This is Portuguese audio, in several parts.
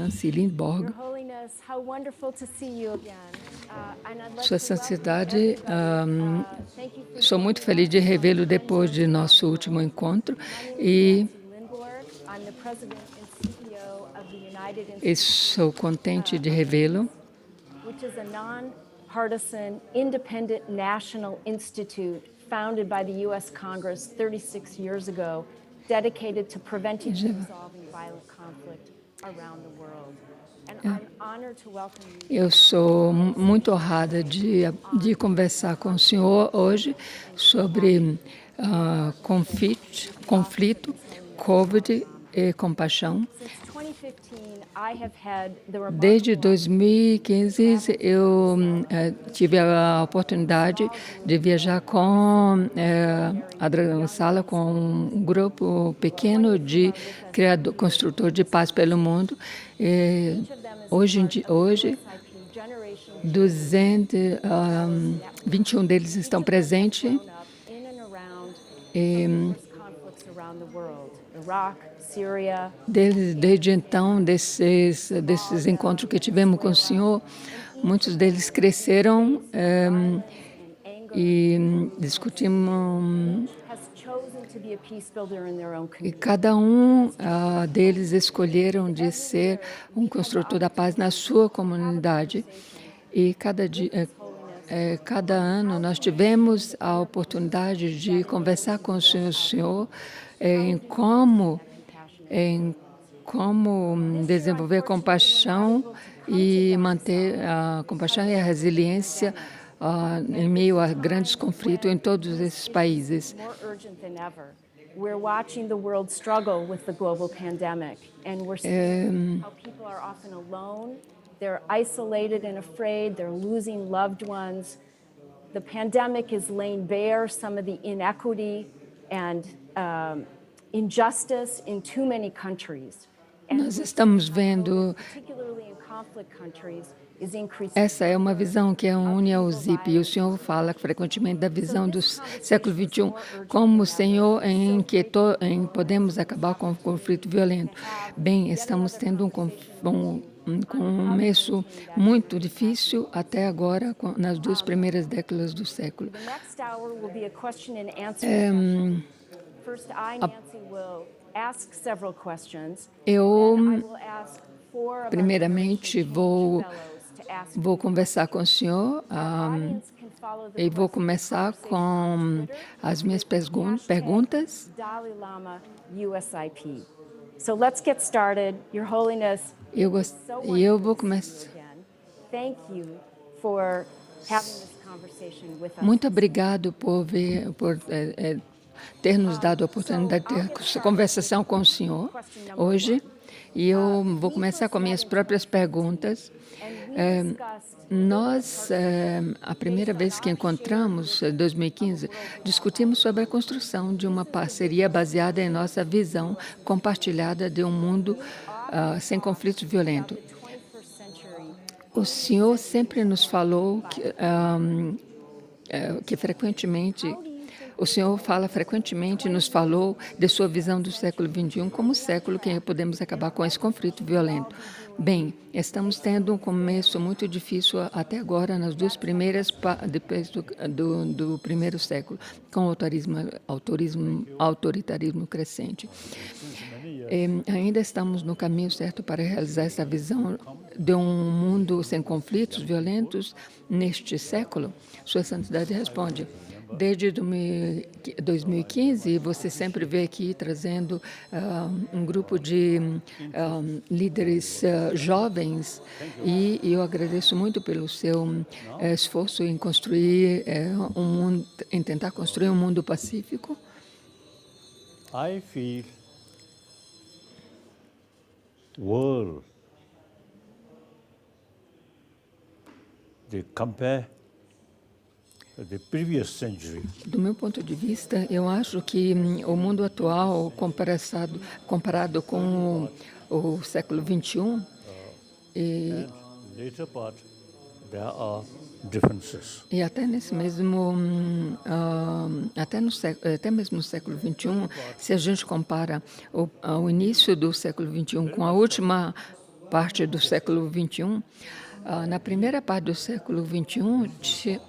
Nancy Lindborg. Your Holiness, how wonderful to see you again. And I'd like Sua to welcome Santidade, everybody. Thank you for sou muito joining feliz us de for our revê-lo depois de nosso último encontro e Nancy Lindborg. I'm the President and CEO of the United estou contente de revê-lo. which is a nonpartisan, independent national institute founded by the U.S. Congress 36 years ago, dedicated to preventing and resolving violent conflict around the world. And I'm honored to welcome you. Eu sou muito honrada de conversar com o senhor hoje sobre conflito, Covid e compaixão. Since 2015, I have had the Desde remarkable 2015, eu tive a oportunidade de viajar com Adriano Sala, com um grupo pequeno de construtor de paz pelo mundo. E hoje, 221 deles estão presentes. Desde então, desses encontros que tivemos com o senhor, muitos deles cresceram e discutimos. E cada um deles escolheram de ser um construtor da paz na sua comunidade. E cada ano nós tivemos a oportunidade de conversar com o senhor em como desenvolver compaixão e manter a compaixão e a resiliência em meio a grandes conflitos em todos esses países. We're watching the world struggle with the global pandemic, and we're seeing how people are often alone, they're isolated and afraid, they're losing loved ones. The pandemic is laying bare some of the inequity and injustice in too many countries. Nós estamos vendo, particularly in conflict countries, is increasing. Essa é uma visão que une ao ZIP, e o senhor fala frequentemente da visão do século XXI, como o senhor em que podemos acabar com o conflito violento. Bem, estamos tendo um começo muito difícil até agora, nas 2 primeiras décadas do século. Eu, primeiramente, vou conversar com o senhor e vou começar com as minhas perguntas. Dalai Lama, USIP. So let's get started. Your Holiness, eu vou começar. Thank you for having this conversation with us. Muito obrigado por ter nos dado a oportunidade de ter essa conversação com o senhor hoje. E eu vou começar com minhas próprias perguntas. A primeira vez que encontramos, em 2015, discutimos sobre a construção de uma parceria baseada em nossa visão compartilhada de um mundo sem conflitos violentos. O senhor sempre nos falou que frequentemente... O senhor nos falou de sua visão do século XXI como o século que podemos acabar com esse conflito violento. Bem, estamos tendo um começo muito difícil até agora, nas 2 primeiras, depois do primeiro século, com o autoritarismo crescente. Ainda estamos no caminho certo para realizar essa visão de um mundo sem conflitos violentos neste século? Sua Santidade responde: desde 2015, você sempre vê aqui trazendo um grupo de líderes jovens, e eu agradeço muito pelo seu esforço em construir em tentar construir um mundo pacífico. I feel world they compare the previous century. Do meu ponto de vista, eu acho que o mundo atual, comparado com o século XXI, Later part, there are differences. e até nesse mesmo, até mesmo no século XXI, se a gente compara o início do século XXI com a última parte do século XXI, na primeira parte do século XXI,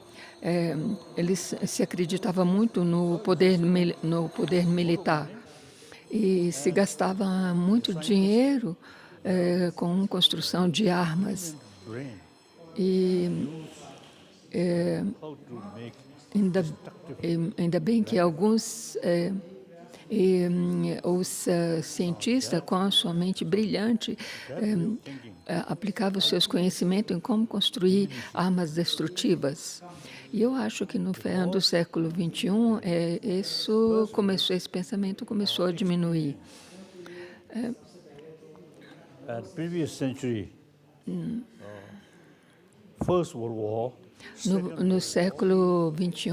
eles se acreditava muito no poder militar e se gastava muito dinheiro com construção de armas. Brain, E how to make ainda, ainda bem que alguns os cientistas, com a sua mente brilhante, aplicavam os seus conhecimentos em como construir armas destrutivas. E eu acho que no final do século XXI, esse pensamento começou a diminuir. at previous century, First World War, No século XXI,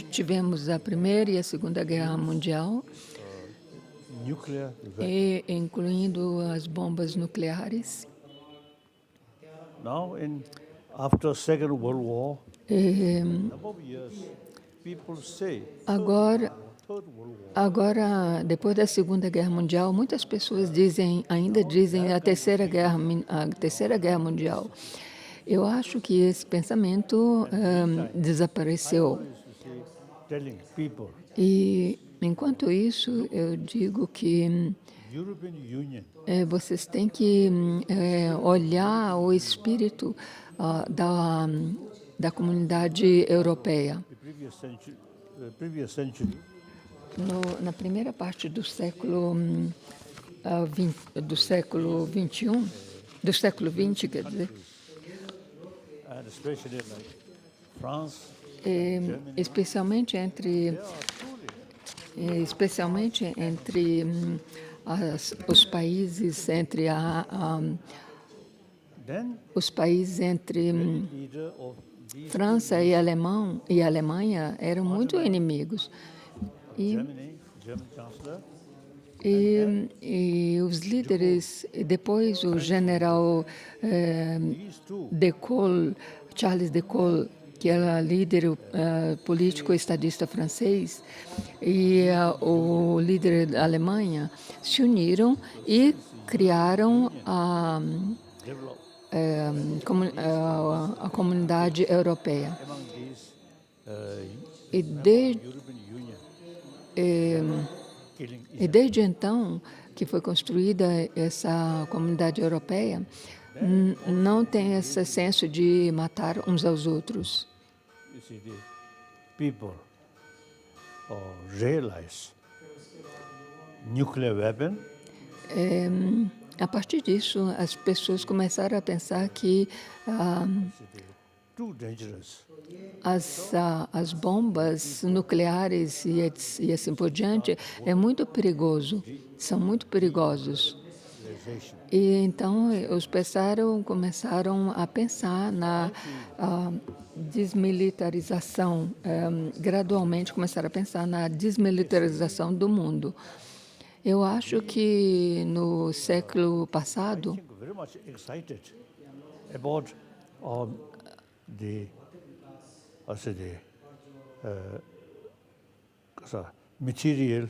tivemos a Primeira e a Segunda Guerra Mundial, nuclear weapon. incluindo as bombas nucleares. Now, after Second World War, number of years, people say Agora, Third World War. agora, depois da Segunda Guerra Mundial, muitas pessoas ainda dizem a Terceira Guerra Mundial. Eu acho que esse pensamento desapareceu. Telling people, E, enquanto isso, eu digo que European Union, vocês têm que olhar o espírito da comunidade europeia. the previous century, Na primeira parte do século XXI, do século XX, quer dizer, and especially like France, especialmente entre os países entre leader of these França e Alemanha eram muito inimigos. German Chancellor, E os líderes, depois o general these two Charles de Gaulle, que era líder político estadista francês, e o líder da Alemanha se uniram e criaram developed a comunidade europeia. among these E desde, European Union, killing e desde então que foi construída essa comunidade europeia, não tem esse senso de matar uns aos outros. you see the people realize nuclear weapon A partir disso, as pessoas começaram a pensar que too dangerous. as bombas nucleares e assim por diante é muito perigoso, são muito perigosos. E então começaram a pensar na desmilitarização, gradualmente começaram a pensar na desmilitarização do mundo. Eu acho que no século passado, Very much excited about the material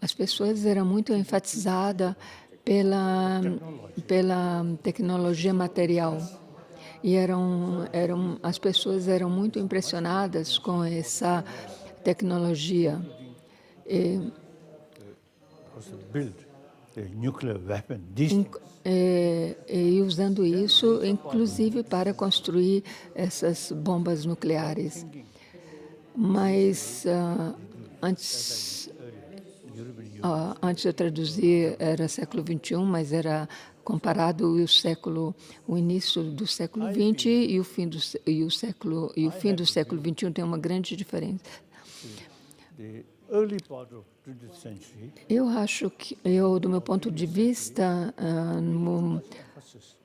as pessoas eram muito enfatizadas pela tecnologia material. E as pessoas eram muito impressionadas com essa tecnologia. build a nuclear weapon. These E usando isso, inclusive, para construir essas bombas nucleares. Mas antes de eu traduzir, era século XXI, mas era comparado o início do século XX e o fim do século XXI tem uma grande diferença. the early part of 20th century Eu acho que, do meu ponto de vista,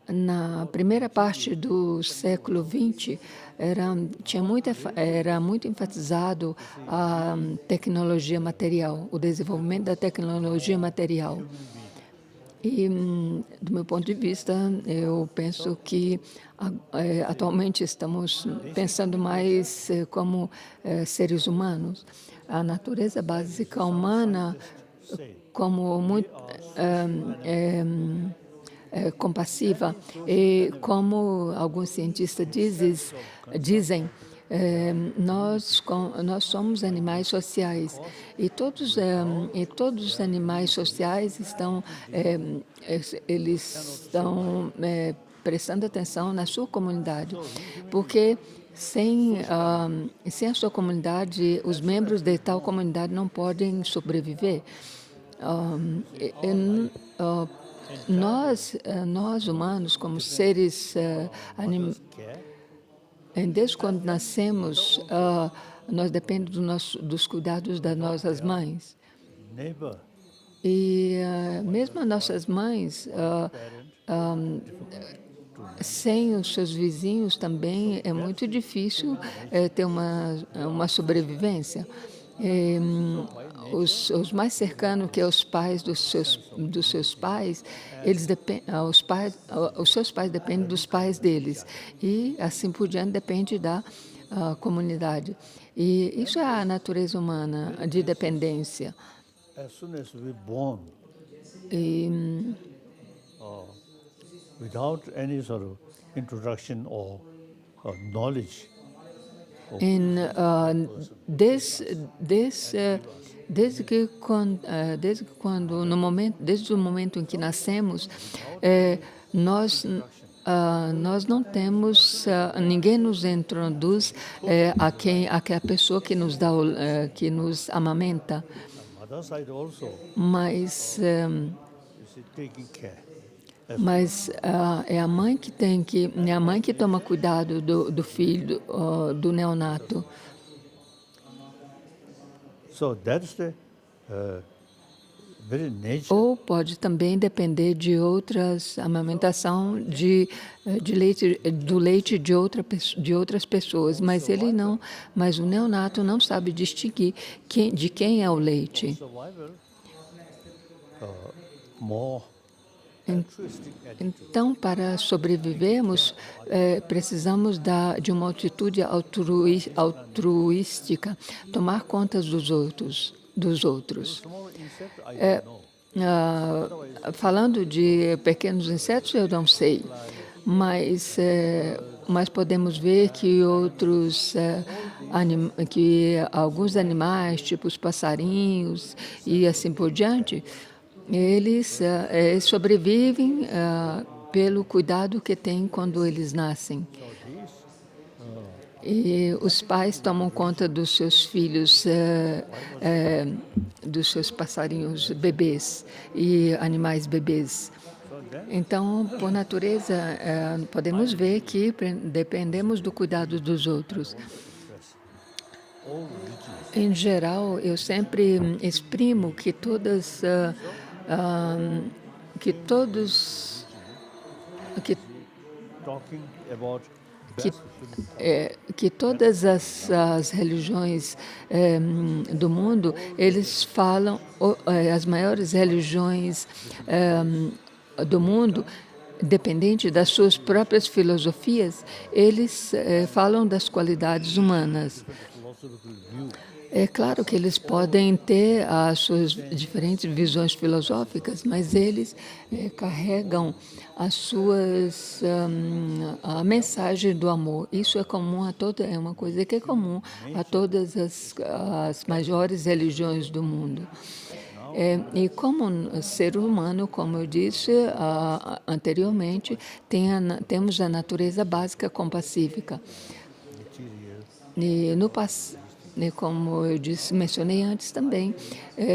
na primeira parte do século XX, era muito enfatizado a tecnologia material, o desenvolvimento da tecnologia material. E, do meu ponto de vista, eu penso que atualmente estamos pensando mais como seres humanos. A natureza básica humana, como compassiva. E, como alguns cientistas dizem, nós somos animais sociais e todos os animais sociais estão prestando atenção na sua comunidade, porque sem a sua comunidade, os membros de tal comunidade não podem sobreviver. Nós humanos, como seres desde quando nascemos, nós dependemos dos cuidados das nossas mães. neighbor, E mesmo as nossas mães, sem os seus vizinhos também é muito difícil ter uma sobrevivência. Os mais cercanos, que é os pais dos seus pais, os seus pais dependem dos pais deles e assim por diante depende da comunidade. E isso é a natureza humana de dependência. as soon as we're born, E, without any sort of introduction or knowledge, desde o momento em que nascemos, nós não temos, ninguém nos introduz a pessoa que nos dá, que nos amamenta, mother side also mas is taking care. é a mãe que toma cuidado do filho, do neonato. So that's the very nature. Ou pode também depender de outras amamentação do leite de outras pessoas, mas mas o neonato não sabe distinguir de quem é o leite. Survival, more altruistic attitude. Então, para sobrevivermos, precisamos de uma atitude altruística, tomar conta dos outros. Small insect, I don't know. Falando de pequenos insetos, eu não sei, mas podemos ver que que alguns animais, tipo os passarinhos e assim por diante, eles sobrevivem pelo cuidado que têm quando eles nascem. E os pais tomam conta dos seus filhos, dos seus passarinhos bebês e animais bebês. Então, por natureza, podemos ver que dependemos do cuidado dos outros. Em geral, eu sempre exprimo que Talking about que todas as religiões do mundo, eles falam, as maiores religiões do mundo, dependente das suas próprias filosofias, eles falam das qualidades humanas. philosophical view. É claro que eles podem ter as suas diferentes visões filosóficas, mas eles carregam a mensagem do amor. Isso é uma coisa que é comum a todas as maiores religiões do mundo. E como ser humano, como eu disse anteriormente, temos a natureza básica compassífica. E como eu mencionei antes também,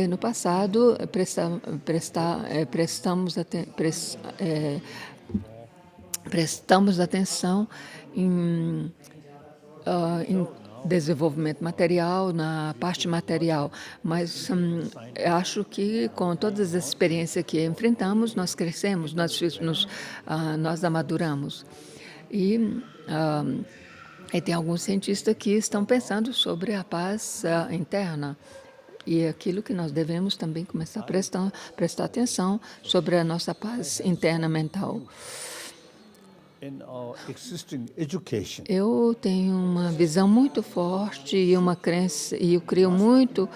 no passado prestamos atenção em desenvolvimento material, na parte material, mas acho que com todas as experiências que enfrentamos, nós crescemos, nós amaduramos. E tem alguns cientistas que estão pensando sobre a paz interna. E é aquilo que nós devemos também começar a prestar atenção sobre a nossa paz interna mental. In our existing education, Eu tenho uma visão muito forte e uma crença, e eu creio muito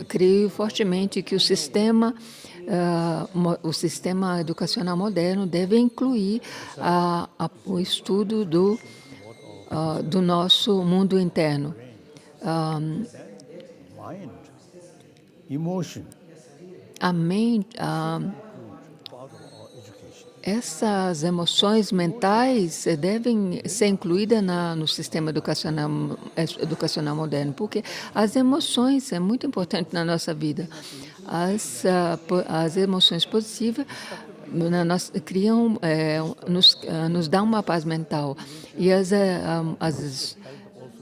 creio fortemente que o sistema educacional moderno deve incluir o estudo do nosso mundo interno. Mind, emotion, A mente, part of our education. essas emoções mentais devem ser incluídas no sistema educacional moderno, porque as emoções são muito importantes na nossa vida. As emoções positivas nos dão uma paz mental. E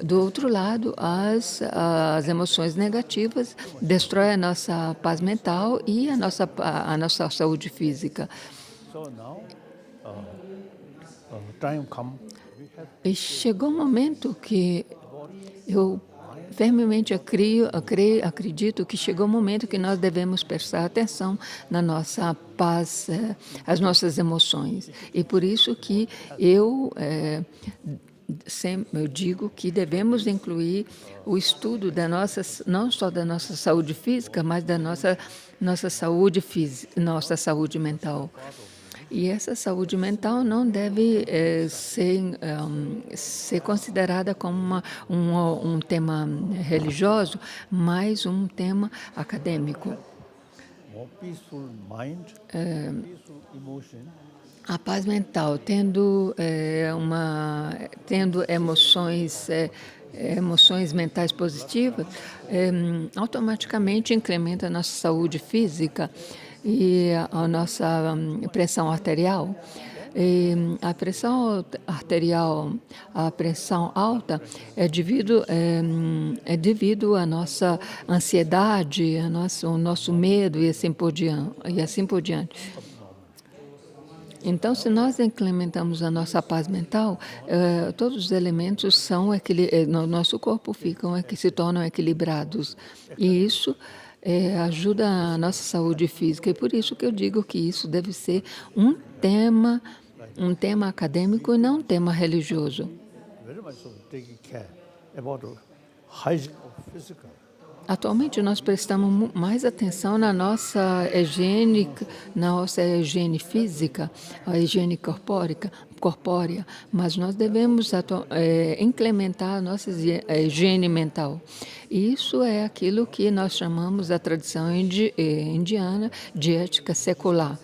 do outro lado, as emoções negativas destroem a nossa paz mental e a nossa saúde física. So now, time come, we have E chegou um momento que eu firmemente acredito que chegou o momento que nós devemos prestar atenção na nossa paz, as nossas emoções. E por isso que eu digo que devemos incluir o estudo não só da nossa saúde física, mas da nossa saúde mental. E essa saúde mental não deve ser considerada como um tema religioso, mas um tema acadêmico. more peaceful mind, peaceful emotion, A paz mental, tendo emoções mentais positivas, automaticamente incrementa a nossa saúde física e a nossa pressão arterial. E a pressão arterial, a pressão alta é devido à nossa ansiedade, o nosso medo e assim por diante. Então, se nós incrementamos a nossa paz mental, todos os elementos no nosso corpo se tornam equilibrados. E isso ajuda a nossa saúde física. E por isso que eu digo que isso deve ser um tema acadêmico e não um tema religioso. very much so taking care about the hygiene of physical. Atualmente nós prestamos mais atenção na nossa higiene física, a higiene corpórea, mas nós devemos implementar a nossa higiene mental. Isso é aquilo que nós chamamos a tradição indiana de ética secular.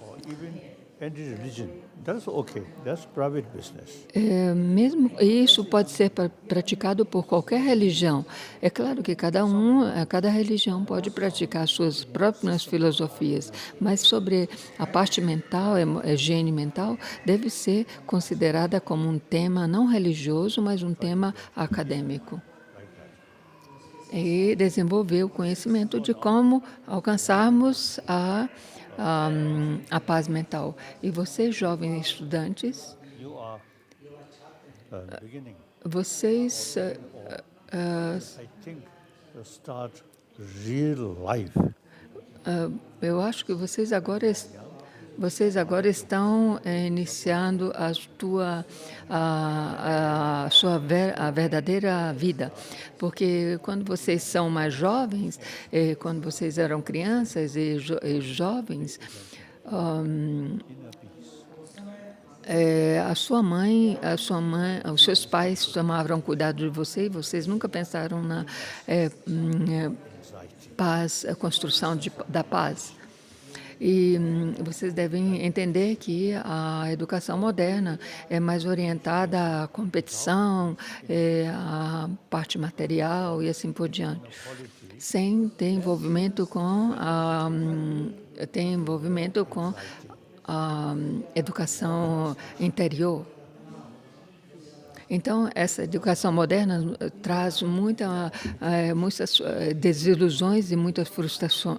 Or even any religion. That's okay. That's private business. Mesmo isso pode ser praticado por qualquer religião. É claro que cada religião pode praticar suas próprias filosofias, mas sobre a parte mental, a higiene mental, deve ser considerada como um tema não religioso, mas um tema acadêmico. E desenvolver o conhecimento de como alcançarmos a paz mental. E vocês, jovens estudantes, You are beginning, vocês I think, to start real life. eu acho que vocês agora estão iniciando a verdadeira vida, porque quando vocês são mais jovens, quando vocês eram crianças e jovens, a sua mãe, os seus pais tomavam cuidado de você e vocês nunca pensaram na paz, a construção da paz. E vocês devem entender que a educação moderna é mais orientada à competição, à parte material e assim por diante, sem ter envolvimento com a educação interior. Então, essa educação moderna traz muitas desilusões e muitas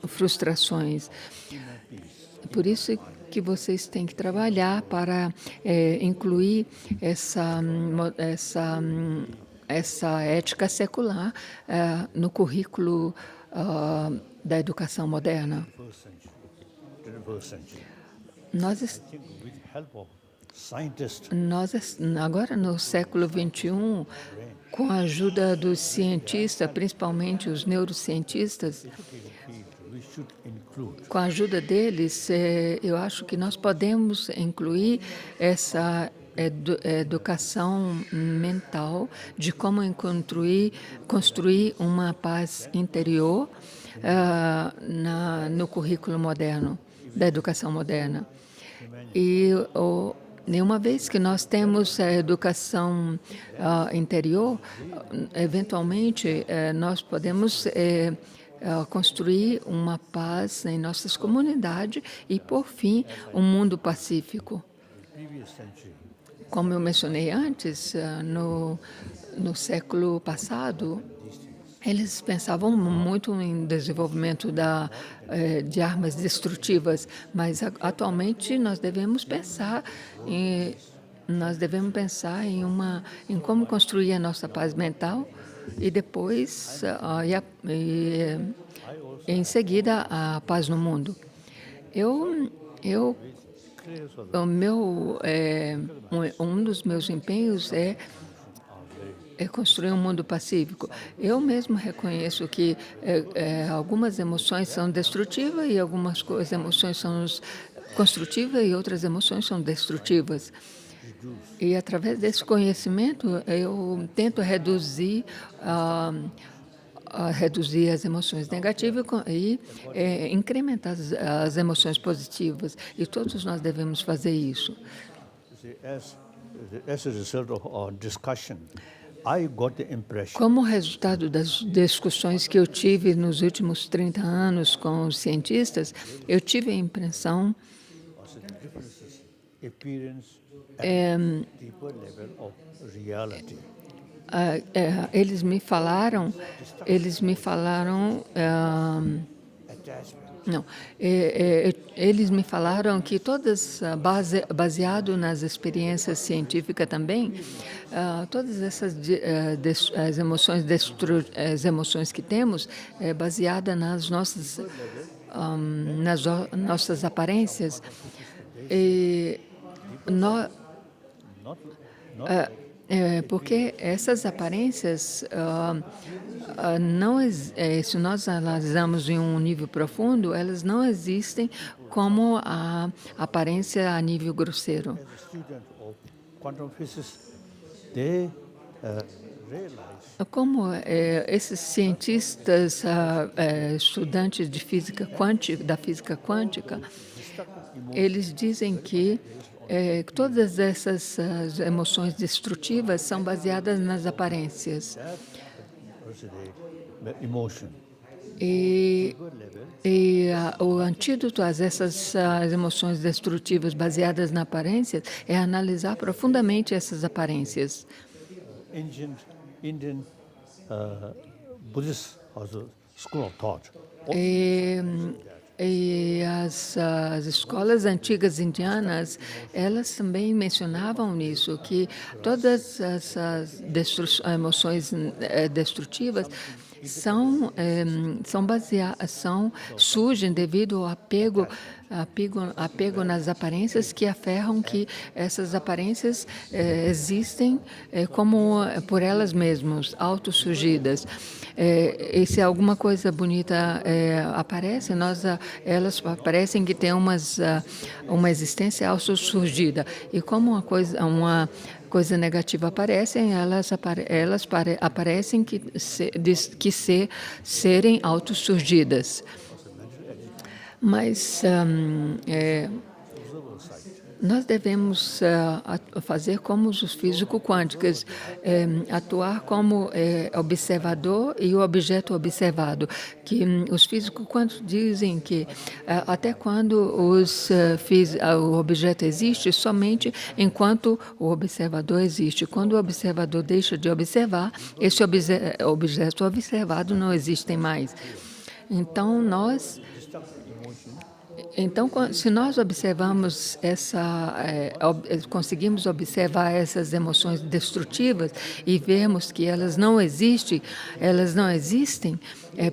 frustrações. Por isso que vocês têm que trabalhar para incluir essa ética secular no currículo da educação moderna. 21st century. Nós, I think with the help of scientists, agora no século XXI, com a ajuda dos cientistas, principalmente os neurocientistas, we should include com a ajuda deles, eu acho que nós podemos incluir essa educação mental de como construir uma paz interior no currículo moderno, da educação moderna. E uma vez que nós temos a educação interior, eventualmente nós podemos construir uma paz em nossas comunidades e, por fim, um mundo pacífico. previous century. Como eu mencionei antes, no século passado, eles pensavam muito em desenvolvimento de armas destrutivas, mas atualmente nós devemos pensar em como construir a nossa paz mental e depois, em seguida, a paz no mundo. Um dos meus empenhos é construir um mundo pacífico. Eu mesmo reconheço que algumas emoções são destrutivas e algumas emoções são construtivas e outras emoções são destrutivas. E através desse conhecimento eu tento reduzir as emoções negativas e incrementar as emoções positivas. E todos nós devemos fazer isso. As a result of our discussion, I got the impression Como resultado das discussões que eu tive nos últimos 30 anos com os cientistas, eu tive a impressão experience at deeper level of reality. eles me falaram não, eles me falaram que todas, baseado nas experiências científicas também, todas essas as emoções que temos é baseada nas nossas aparências. E porque essas aparências, se nós analisarmos em um nível profundo, elas não existem como a aparência a nível grosseiro. As a student of quantum physics, they realize Como esses cientistas, estudantes de física quântica, da física quântica, eles dizem que todas essas emoções destrutivas são baseadas nas aparências. the emotion. E o antídoto a essas emoções destrutivas baseadas na aparência é analisar profundamente essas aparências. Indian Buddhist also school of thought. E as escolas antigas indianas, elas também mencionavam nisso, que todas essas emoções destrutivas surgem devido ao apego nas aparências que aferram que essas aparências existem como por elas mesmas, autossurgidas. E se alguma coisa bonita aparece, elas parecem que têm uma existência autossurgida. E como uma coisa negativa aparece, elas aparecem serem autossurgidas. Mas nós devemos fazer como os físicos quânticos, atuar como observador e o objeto observado. Que os físicos quânticos dizem que até quando o objeto existe, somente enquanto o observador existe. Quando o observador deixa de observar, esse objeto observado não existe mais. Então, se nós observamos conseguimos observar essas emoções destrutivas e vemos que elas não existem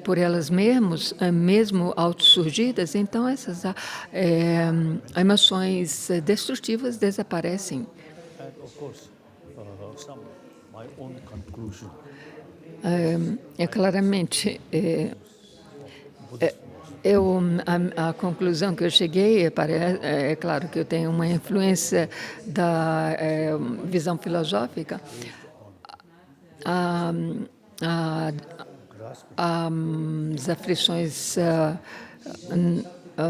por elas mesmas, mesmo autossurgidas, então essas emoções destrutivas desaparecem. And of course, some my own conclusion. Claramente, a conclusão que eu cheguei é claro que eu tenho uma influência da visão filosófica, as aflições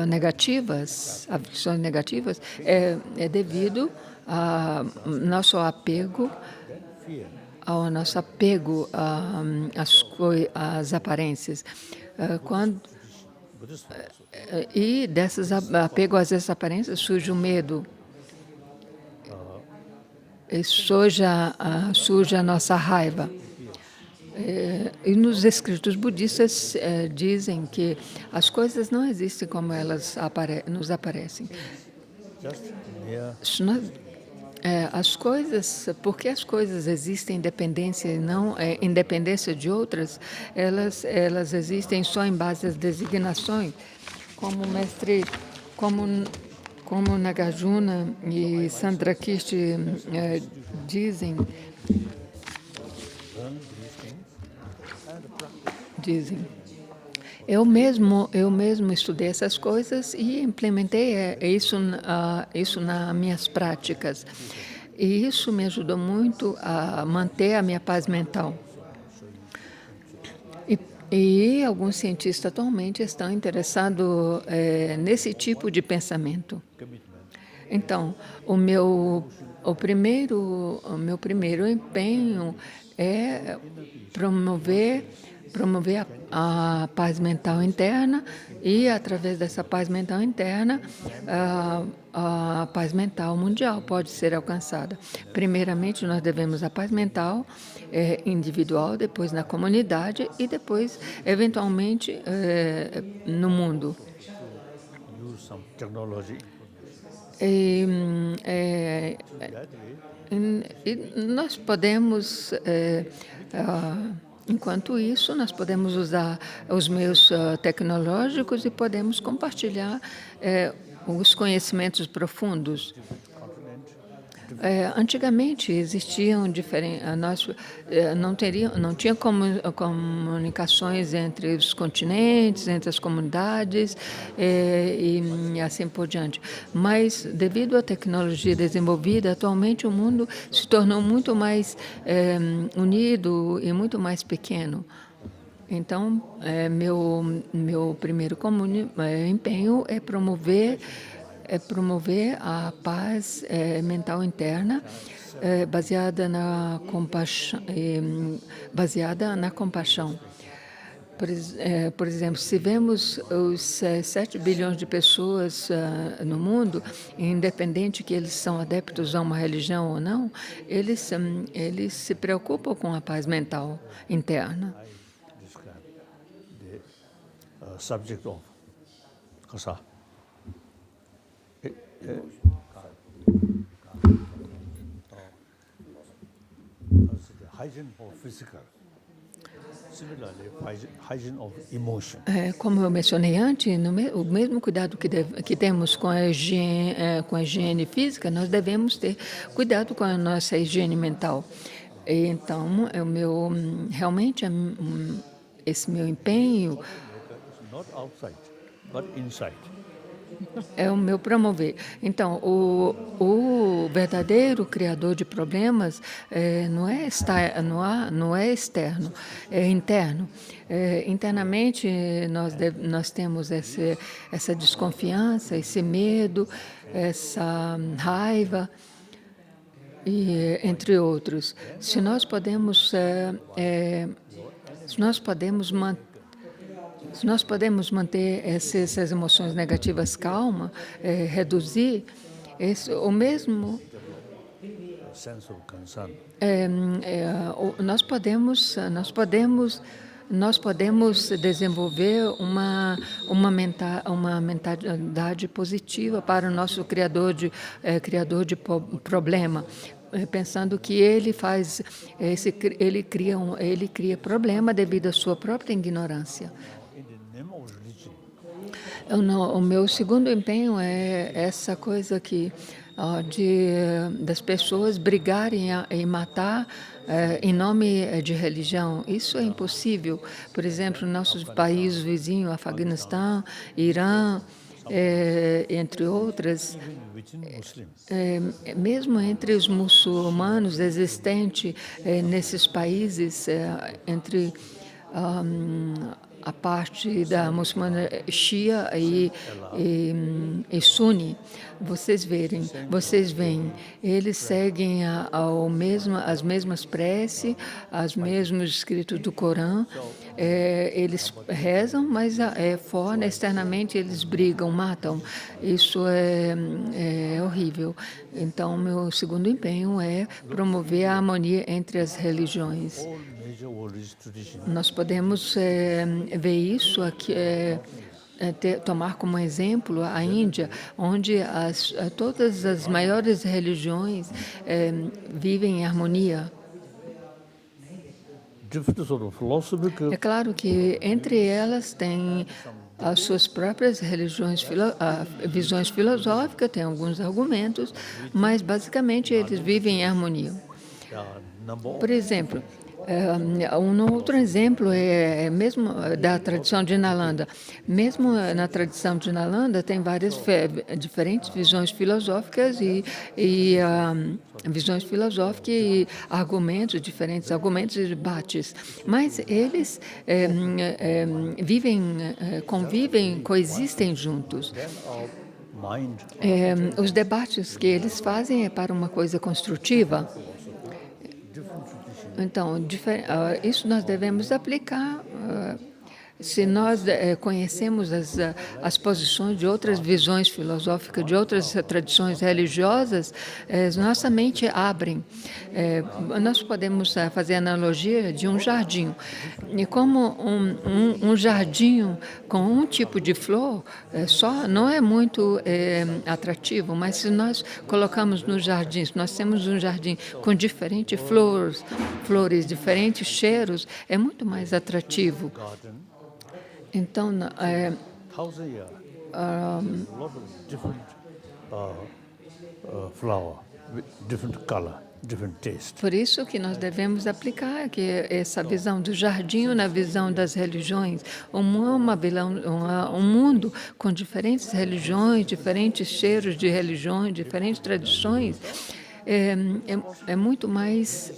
negativas é devido ao nosso apego às aparências. E desses apego às aparências surge o medo, e surge a nossa raiva. E nos escritos budistas dizem que as coisas não existem como elas nos aparecem. As coisas, porque as coisas existem independência e não independência de outras, elas existem só em base às designações, como como Nagarjuna e Sandrakirti dizem. Eu mesmo estudei essas coisas e implementei isso nas minhas práticas. E isso me ajudou muito a manter a minha paz mental. E alguns cientistas atualmente estão interessados nesse tipo de pensamento. Então, o meu primeiro empenho é promover a paz mental interna e, através dessa paz mental interna, a paz mental mundial pode ser alcançada. Primeiramente, nós devemos a paz mental individual, depois na comunidade e depois, eventualmente, no mundo. E nós podemos... Enquanto isso, nós podemos usar os meios tecnológicos e podemos compartilhar os conhecimentos profundos. Antigamente existiam não tinha comunicações entre os continentes, entre as comunidades e assim por diante. Mas, devido à tecnologia desenvolvida, atualmente o mundo se tornou muito mais unido e muito mais pequeno. Então, meu primeiro empenho é promover a paz mental interna baseada na compaixão. Por exemplo, se vemos os 7 bilhões de pessoas no mundo, independente que eles são adeptos a uma religião ou não, eles se preocupam com a paz mental interna. The subject of kasa. Hygiene of physical. Similarly, hygiene of emotion. Como eu mencionei antes, o mesmo cuidado que temos com a higiene física, nós devemos ter cuidado com a nossa higiene mental. Então, realmente, esse meu empenho Not outside, but inside. É o meu promover. Então, o verdadeiro criador de problemas não é externo, é interno. Internamente, nós temos essa desconfiança, esse medo, essa raiva, e, entre outros. Se nós podemos manter essas emoções negativas calmas, reduzir o mesmo, Sense of concern. nós podemos desenvolver uma mentalidade positiva para o nosso criador de problema, pensando que ele cria problema devido à sua própria ignorância. O meu segundo empenho é essa coisa que das pessoas brigarem e matar em nome de religião. Isso é impossível. Por exemplo, nossos países vizinhos, Afeganistão, Irã, entre outras, Within Muslims, mesmo entre os muçulmanos existente nesses países, entre a parte da muçulmana Shia e Sunni, vocês veem, eles seguem as mesmas preces, os mesmos escritos do Corão, eles rezam, mas fora, externamente, eles brigam, matam. Isso é horrível. Então, meu segundo empenho é promover a harmonia entre as religiões. all major world religious traditions Nós podemos ver isso aqui, tomar como exemplo a Índia, onde todas as maiores religiões vivem em harmonia. different sort of philosophical É claro que entre elas tem as suas próprias religiões, visões filosóficas, tem alguns argumentos, mas basicamente eles vivem em harmonia. number Por exemplo, um outro exemplo é mesmo da tradição de Nalanda. Mesmo na tradição de Nalanda tem várias diferentes visões filosóficas e diferentes argumentos e debates. Mas eles convivem, coexistem juntos. mind Os debates que eles fazem é para uma coisa construtiva. Então, isso nós devemos aplicar. Se nós conhecemos as posições de outras visões filosóficas, de outras tradições religiosas, nossa mente abre. Nós podemos fazer a analogia de um jardim. E como um jardim com um tipo de flor só não é muito atrativo, mas se nós colocamos no jardim, se nós temos um jardim com diferentes flores, diferentes cheiros, é muito mais atrativo. garden Então, 1,000 years a lot of different flower with different color, different taste. por isso que nós devemos aplicar essa visão do jardim na visão das religiões. Um mundo com diferentes religiões, diferentes cheiros de religiões, diferentes tradições, é muito mais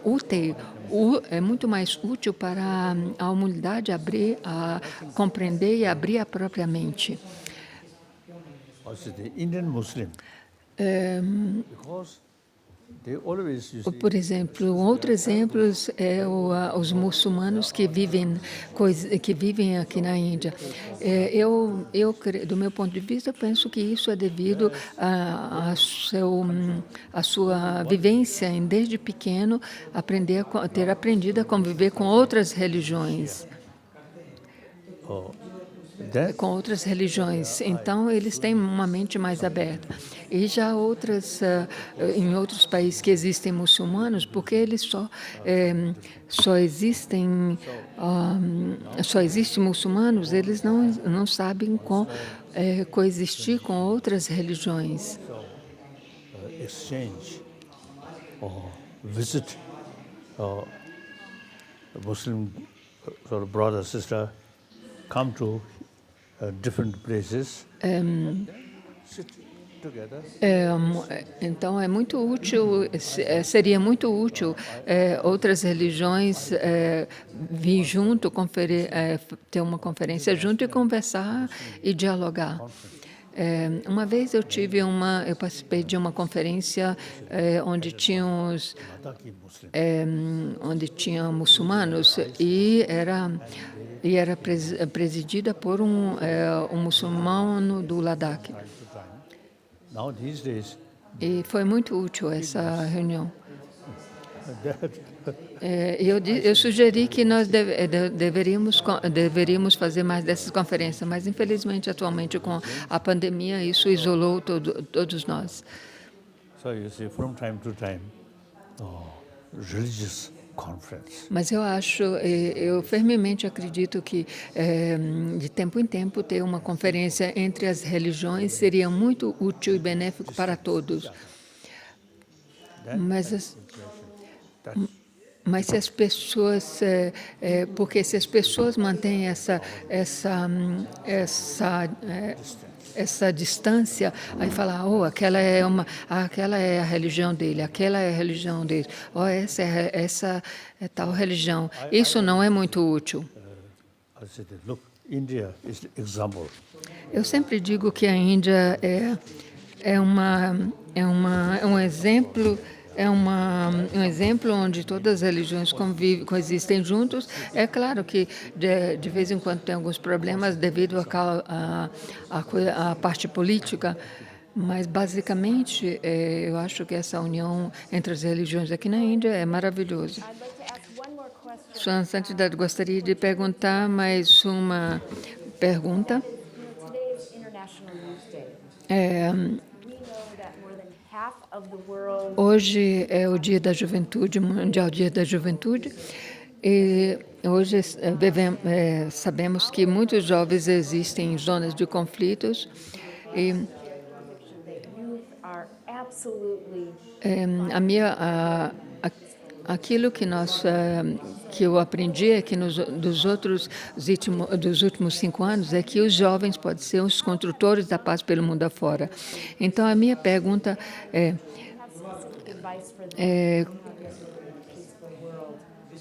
útil. É muito mais útil para a humanidade compreender e abrir a própria mente. Also the Indian Muslim, because they always, you see, Por exemplo, outro exemplo é os muçulmanos que vivem aqui na Índia. Do meu ponto de vista, eu penso que isso é devido à sua vivência desde pequeno, ter aprendido a conviver com outras religiões. that Com outras religiões, então eles têm uma mente mais aberta. E já em outros países que existem muçulmanos, porque eles só existem muçulmanos, eles não sabem coexistir com outras religiões. exchange or visit Muslim sort of brother, sister, come to different places, sit together. Então, é muito útil, seria muito útil outras religiões vir junto, ter uma conferência junto e conversar e dialogar. Uma vez eu participei de uma conferência onde tinha muçulmanos e era presidida por um muçulmano do Ladakh. Now these days, E foi muito útil essa reunião. that Eu sugeri que nós deveríamos fazer mais dessas conferências, mas infelizmente atualmente com a pandemia isso isolou todos nós. so you see from time to time, religious conference. Mas eu firmemente acredito que, de tempo em tempo, ter uma conferência entre as religiões seria muito útil e benéfico para todos. Mas, mas se as pessoas, porque se as pessoas mantêm essa distância, aí falar, oh, aquela é a religião dele, aquela é a religião dele, oh, essa é tal religião. Isso não é muito útil. I said, look, India is the example. Eu sempre digo que a Índia é um exemplo. Um exemplo onde todas as religiões coexistem juntos. É claro que de vez em quando tem alguns problemas devido à parte política, mas basicamente eu acho que essa união entre as religiões aqui na Índia é maravilhoso. I'd like to ask one more question. Sua Santidade, gostaria de perguntar mais uma pergunta. Today is International Youth Day. É, We know that more than half of the world Hoje é o Dia da Juventude, Mundial Dia da Juventude, e hoje sabemos que muitos jovens existem em zonas de conflitos e youth are absolutely aquilo que eu aprendi é que dos últimos 5 anos é que os jovens podem ser os construtores da paz pelo mundo afora. Então a minha pergunta é advice for them peaceful world.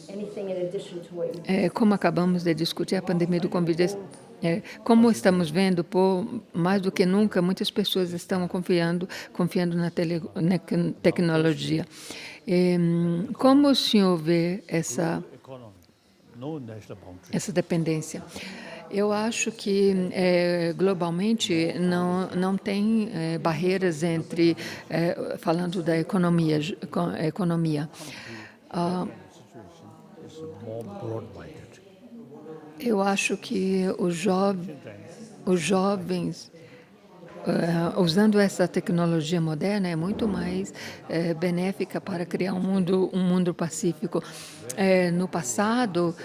Anything in addition to what you como acabamos de discutir a pandemia do Covid, como estamos vendo, mais do que nunca, muitas pessoas estão confiando na tecnologia. Como o senhor vê essa dependência? Eu acho que globalmente não tem barreiras entre, falando da economia. Eu acho que os jovens, usando essa tecnologia moderna, é muito mais benéfica para criar um mundo pacífico. No passado,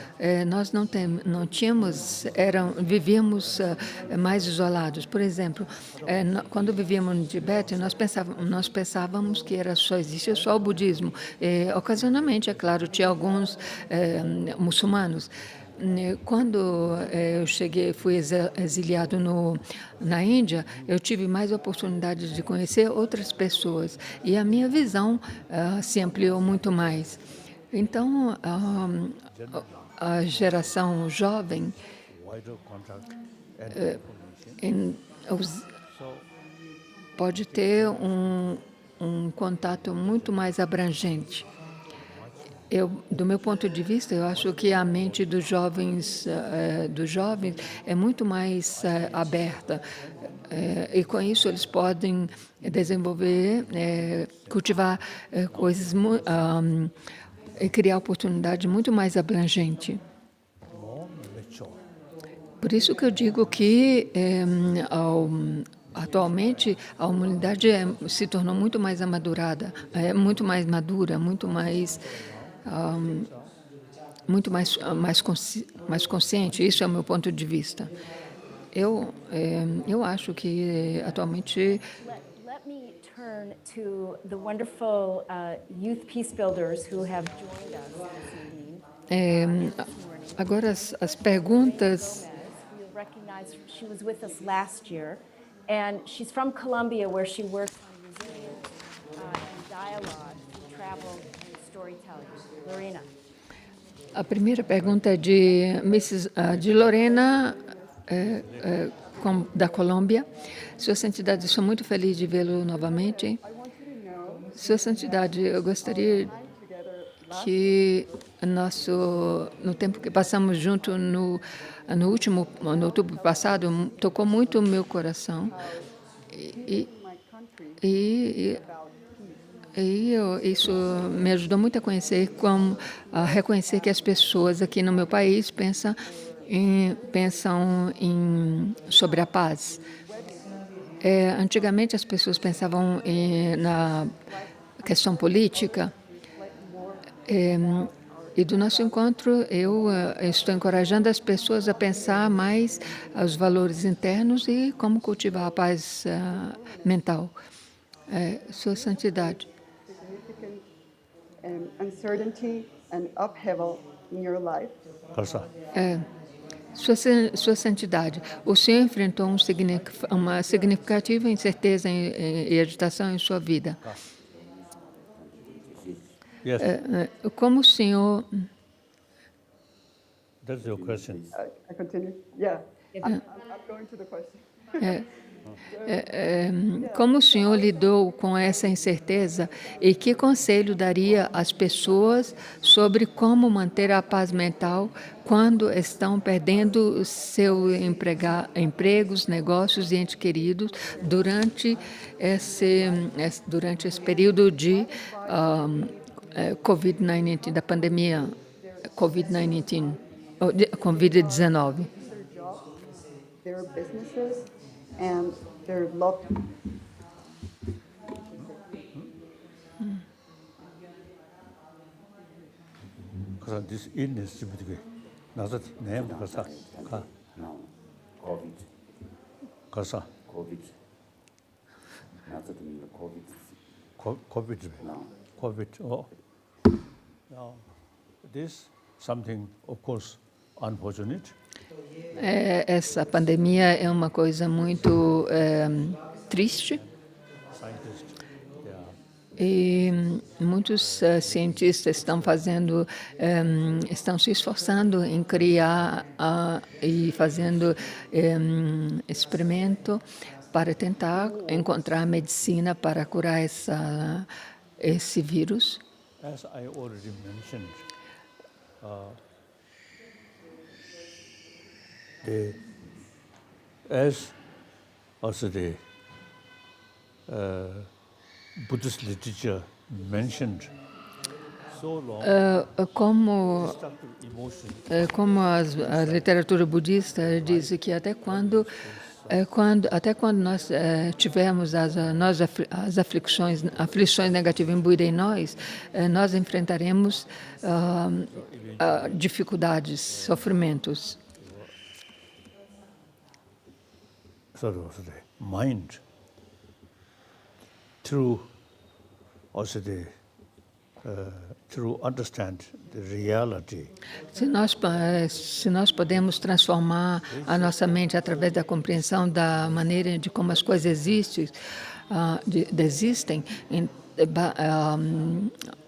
nós não tínhamos, vivíamos mais isolados. Por exemplo, quando vivíamos no Tibete, nós pensávamos que só existia só o budismo. Ocasionalmente, é claro, tinha alguns muçulmanos. Quando eu fui exiliado na Índia, eu tive mais oportunidades de conhecer outras pessoas e a minha visão se ampliou muito mais. Então, a geração jovem pode ter um contato muito mais abrangente. Do meu ponto de vista, eu acho que a mente dos jovens é muito mais aberta. E com isso eles podem desenvolver, cultivar coisas e criar oportunidade muito mais abrangente. Por isso que eu digo que atualmente a humanidade se tornou muito mais amadurada, muito mais madura, muito mais consciente. Isso é o meu ponto de vista. Eu acho que atualmente Let me turn to the wonderful youth peace builders who have joined us this evening. agora as perguntas. You'll recognize she was with us last year, and she's from Colombia, where she works on resilience and dialogue through travel and storytelling. Lorena. A primeira pergunta é de Lorena, da Colômbia. Sua Santidade, sou muito feliz de vê-lo novamente. Sua Santidade, eu gostaria que no tempo que passamos junto no outubro passado, tocou muito o meu coração. Isso me ajudou muito a reconhecer que as pessoas aqui no meu país pensam sobre a paz. Antigamente as pessoas pensavam na questão política E do nosso encontro, eu estou encorajando as pessoas a pensar mais os valores internos e como cultivar a paz mental. Sua Santidade. Significant uncertainty and upheaval in your life. 그래서 Sua Santidade, o Senhor enfrentou uma significativa incerteza e agitação em sua vida. yes, Como o Senhor... that's your question. I continue? Yeah. I'm going to the question. Como o Senhor lidou com essa incerteza e que conselho daria às pessoas sobre como manter a paz mental quando estão perdendo seus empregos, negócios e entes queridos durante esse período de COVID-19, da pandemia COVID-19, COVID-19? Their jobs, their businesses, and their loved ones. 그래서 this illness 좀 되게 나서 내면 그래서 가 No, COVID. 그래서 COVID. Nada de mim, COVID. COVID Não. COVID now this something of course unfortunate. Essa pandemia é uma coisa muito triste Scientists they are e muitos cientistas estão se esforçando em criar e fazendo experimento para tentar encontrar medicina para curar esse vírus. as I already mentioned. As also the Buddhist literature mentioned, so long Como destructive emotion a literatura budista diz que até quando nós tivermos as aflições negativas imbuídas em nós, nós enfrentaremos dificuldades, sofrimentos. sort of the mind through also the to understand the reality. Se nós podemos transformar a nossa mente através da compreensão da maneira de como as coisas existem,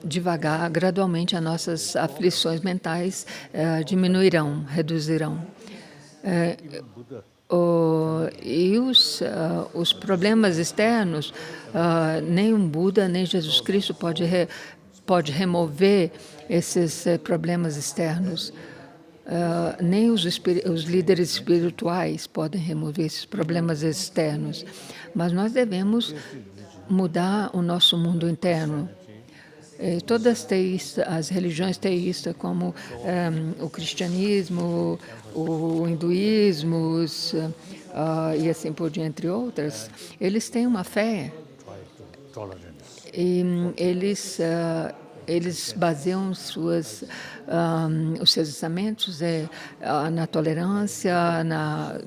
devagar, gradualmente, as nossas aflições mentais diminuirão, reduzirão. E os problemas externos, nem um Buda, nem Jesus Cristo pode remover esses problemas externos. Nem os líderes espirituais podem remover esses problemas externos. Mas nós devemos mudar o nosso mundo interno. Todas as religiões teístas, como o cristianismo, o hinduísmo e assim por diante, entre outras, eles têm uma fé e eles baseiam os seus ensinamentos na tolerância,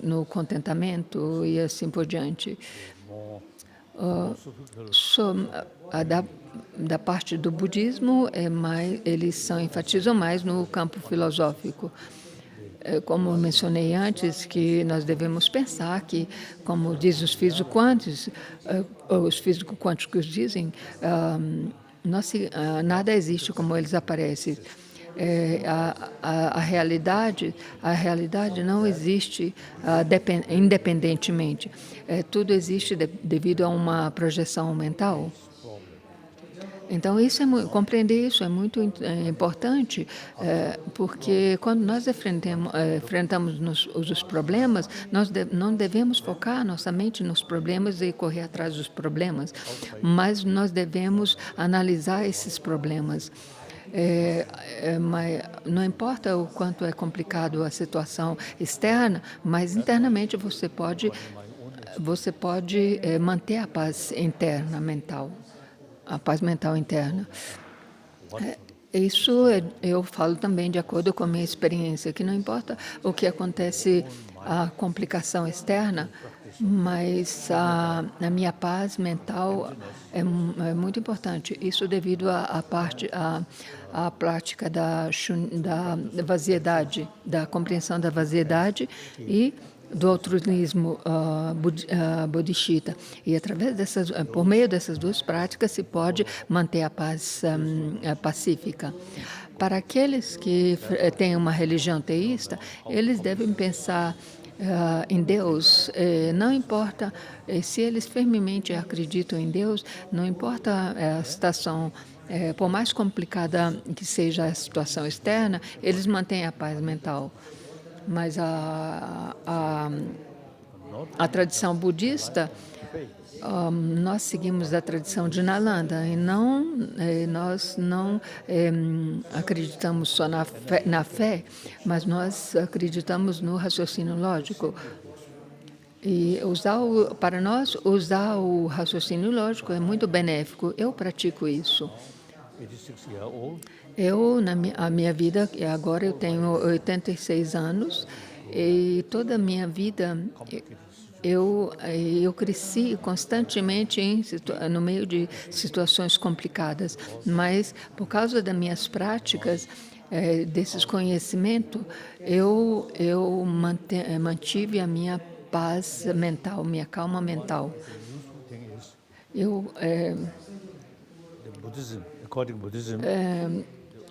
no contentamento e assim por diante. Da parte do budismo, eles enfatizam mais no campo filosófico. Como eu mencionei antes, que nós devemos pensar que, como dizem os físicos quânticos dizem, nada existe como eles aparecem. A realidade não existe independentemente. Tudo existe devido a uma projeção mental. Então, compreender isso é muito importante, porque quando nós enfrentamos os problemas, nós não devemos focar nossa mente nos problemas e correr atrás dos problemas, mas nós devemos analisar esses problemas. Mas não importa o quanto é complicado a situação externa, mas internamente você pode manter a paz interna mental. A paz mental interna. Isso eu falo também de acordo com a minha experiência, que não importa o que acontece, a complicação externa, mas a minha paz mental é muito importante. Isso devido à prática da vaziedade, da compreensão da vaziedade e do altruísmo bodhisattva. E através por meio dessas duas práticas se pode manter a paz pacífica. Para aqueles que têm uma religião teísta, eles devem pensar em Deus. Não importa se eles firmemente acreditam em Deus, não importa a situação. Por mais complicada que seja a situação externa, eles mantêm a paz mental. Mas a tradição budista, nós seguimos a tradição de Nalanda e nós não acreditamos só na fé, mas nós acreditamos no raciocínio lógico. E para nós, usar o raciocínio lógico é muito benéfico. Eu pratico isso. 86-year-old. A minha vida, agora eu tenho 86 anos, e toda a minha vida eu cresci constantemente no meio de situações complicadas, mas por causa das minhas práticas, desses conhecimentos, eu mantive a minha paz mental, minha calma mental. According to Buddhism,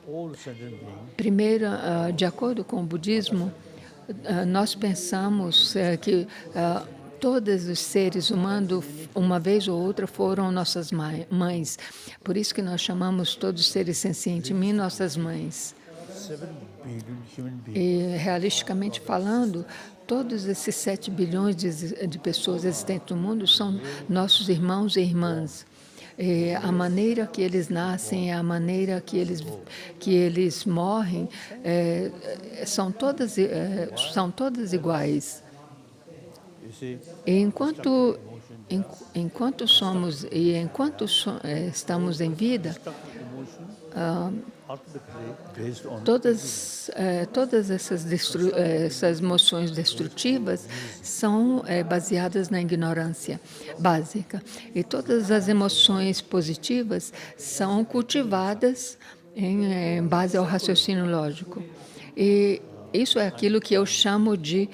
all sentient beings Primeiro, de acordo com o budismo, nós pensamos que todos os seres humanos, uma vez ou outra, foram nossas mães. Por isso que nós chamamos todos os seres sencientes em mim nossas mães. 7 billion human beings. E, realisticamente falando, todos esses 7 bilhões de pessoas existentes no mundo são nossos irmãos e irmãs. A maneira que eles nascem, a maneira que eles morrem, são todas iguais. You see, E enquanto somos estamos em vida, ultimately based on todas essas emoções destrutivas são baseadas na ignorância básica. E todas as emoções positivas são cultivadas em base ao raciocínio lógico. E isso é aquilo que eu chamo de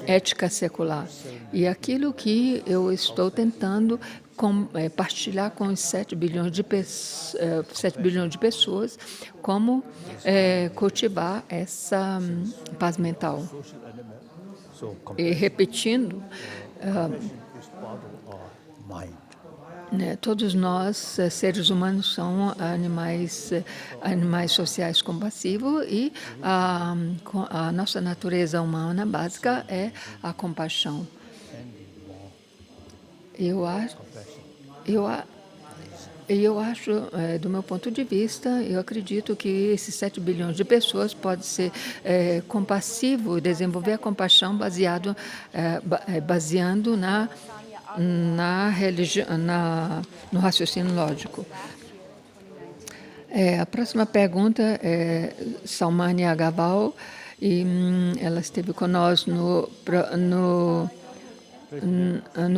ética secular. E aquilo que eu estou tentando partilhar com os 7 bilhões de pessoas, como cultivar essa paz mental. so E repetindo, compassion is part of our mind. todos nós, seres humanos, somos animais sociais compassivos e a nossa natureza humana básica é a compaixão. Eu acho, do meu ponto de vista, eu acredito que esses 7 bilhões de pessoas podem ser compassivos, desenvolver a compaixão baseando no raciocínio lógico. A próxima pergunta é Salmani Agaval, e ela esteve conosco no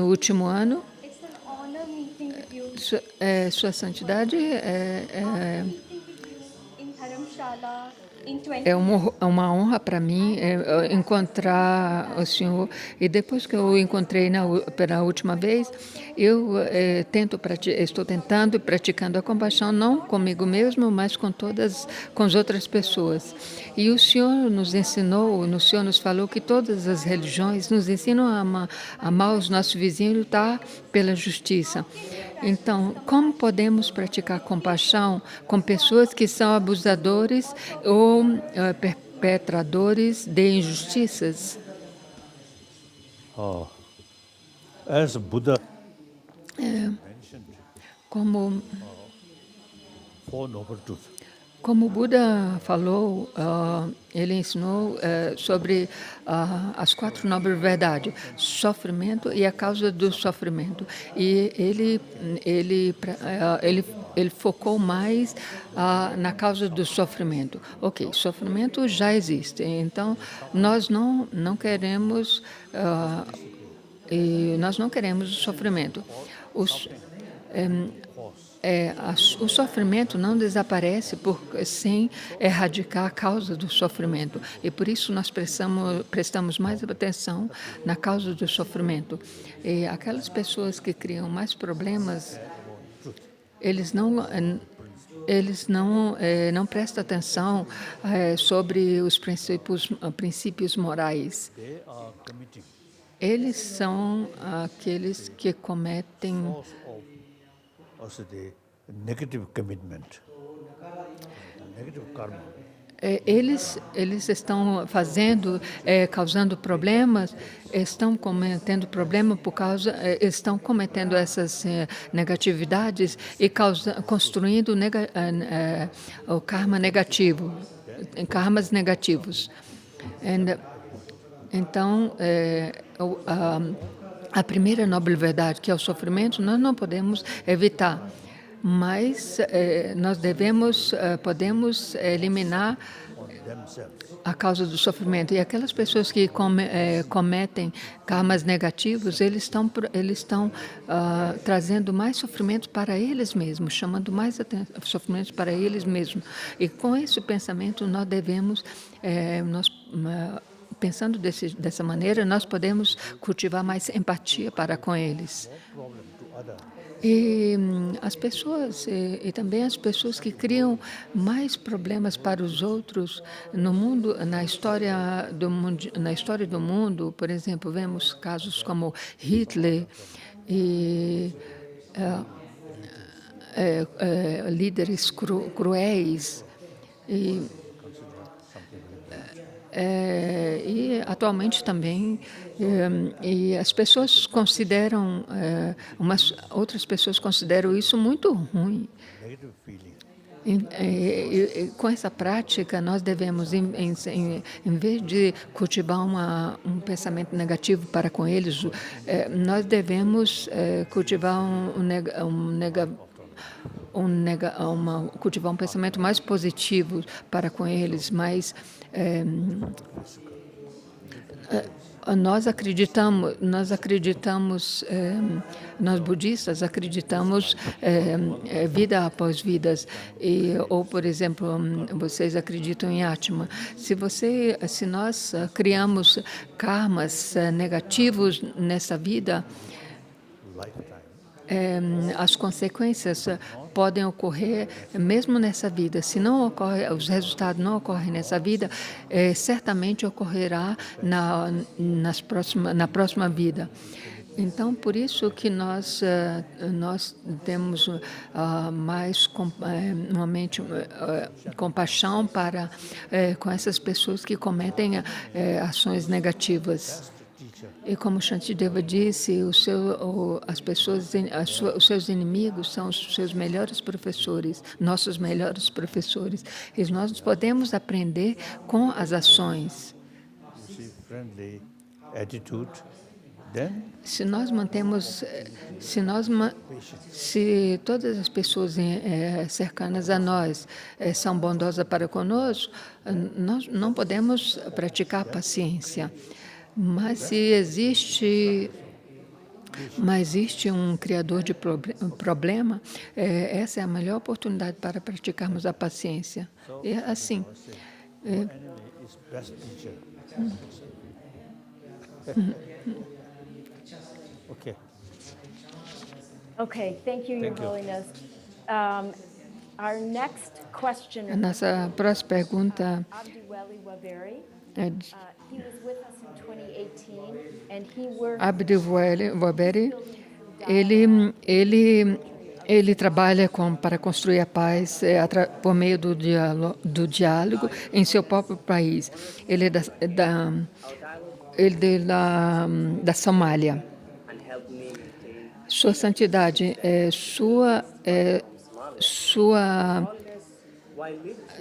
último ano. It's an honor meeting with you. Sua Santidade, In Dharamshala in 20. é uma honra para mim encontrar o senhor. E depois que eu o encontrei pela última vez, eu estou tentando e praticando a compaixão, não comigo mesmo, mas com as outras pessoas. E o senhor nos ensinou, o senhor nos falou que todas as religiões nos ensinam a amar os nossos vizinhos e lutar pela justiça. Então, como podemos praticar compaixão com pessoas que são abusadores ou perpetradores de injustiças? As Buddha mentioned Como 4 noble truths. Como o Buda falou, ele ensinou sobre as 4 nobres verdades, sofrimento e a causa do sofrimento. E ele focou mais na causa do sofrimento. Ok, sofrimento já existe, então nós não queremos nós não queremos o sofrimento. O sofrimento não desaparece sem erradicar a causa do sofrimento. E por isso nós prestamos mais atenção na causa do sofrimento. E aquelas pessoas que criam mais problemas, eles não prestam atenção sobre os princípios morais. Eles são aqueles que cometem Also the negative commitment, negative karma. Eles estão causando problemas, estão cometendo problema por causa, estão cometendo essas negatividades e construindo o karma negativo, karmas negativos. Então, a primeira nobre verdade, que é o sofrimento, nós não podemos evitar, mas nós podemos eliminar a causa do sofrimento. E aquelas pessoas que cometem karmas negativos, eles estão trazendo mais sofrimento para eles mesmos, chamando mais sofrimento para eles mesmos. E com esse pensamento, nós devemos... Pensando dessa maneira, nós podemos cultivar mais empatia para com eles. E as pessoas, e também as pessoas que criam mais problemas para os outros no mundo, na história do mundo, por exemplo, vemos casos como Hitler e líderes cruéis e atualmente também e as pessoas consideram outras pessoas consideram isso muito ruim. Com essa prática nós devemos em vez de cultivar um pensamento negativo para com eles, nós devemos cultivar cultivar um pensamento mais positivo para com eles, mais nós budistas acreditamos vida após vidas, ou por exemplo, vocês acreditam em Atma. Se nós criamos karmas negativos nessa vida, as consequências podem ocorrer mesmo nessa vida. Se não ocorre, os resultados não ocorrem nessa vida, certamente ocorrerá na próxima vida. Então, por isso que nós temos mais uma mente, compaixão com essas pessoas que cometem ações negativas. E como Shantideva disse, os seus inimigos são os seus melhores professores, nossos melhores professores. E nós podemos aprender com as ações. Friendly attitude, then se todas as pessoas cercanas a nós são bondosas para conosco, nós não podemos praticar paciência. Mas se existe um criador de problema, essa é a melhor oportunidade para praticarmos a paciência. É assim. Okay, thank you, Your Holiness. Our next question A nossa próxima pergunta Abdiweli Waberi. é de He was with us in 2018, and he worked Abdiweli Waberi. Ele trabalha para construir a paz por meio do diálogo em seu próprio país. Ele é da Somália. Sua Santidade,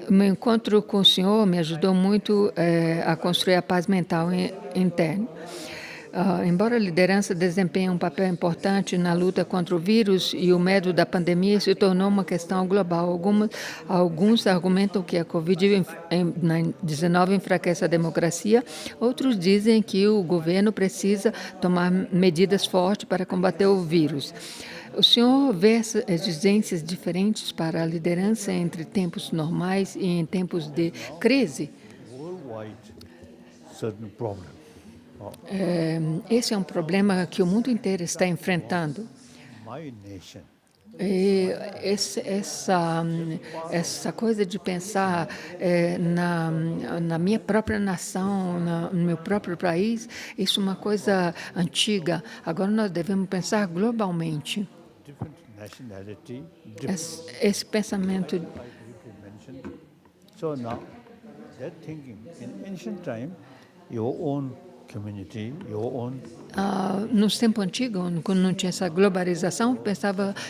O meu encontro com o senhor me ajudou muito a construir a paz mental interna. Embora a liderança desempenhe um papel importante na luta contra o vírus e o medo da pandemia se tornou uma questão global. Alguns argumentam que a Covid-19 enfraquece a democracia, outros dizem que o governo precisa tomar medidas fortes para combater o vírus. O senhor vê essas exigências diferentes para a liderança entre tempos normais e em tempos de crise? Worldwide, certain problem. Esse é um problema que o mundo inteiro está enfrentando. My nation, E essa coisa de pensar na minha própria nação, no meu próprio país, isso é uma coisa antiga. Agora nós devemos pensar globalmente. different nationality, different Esse pensamento mentioned. So now, that thinking, in ancient time, your own community, your own nos tempos antigos, quando não tinha essa globalização,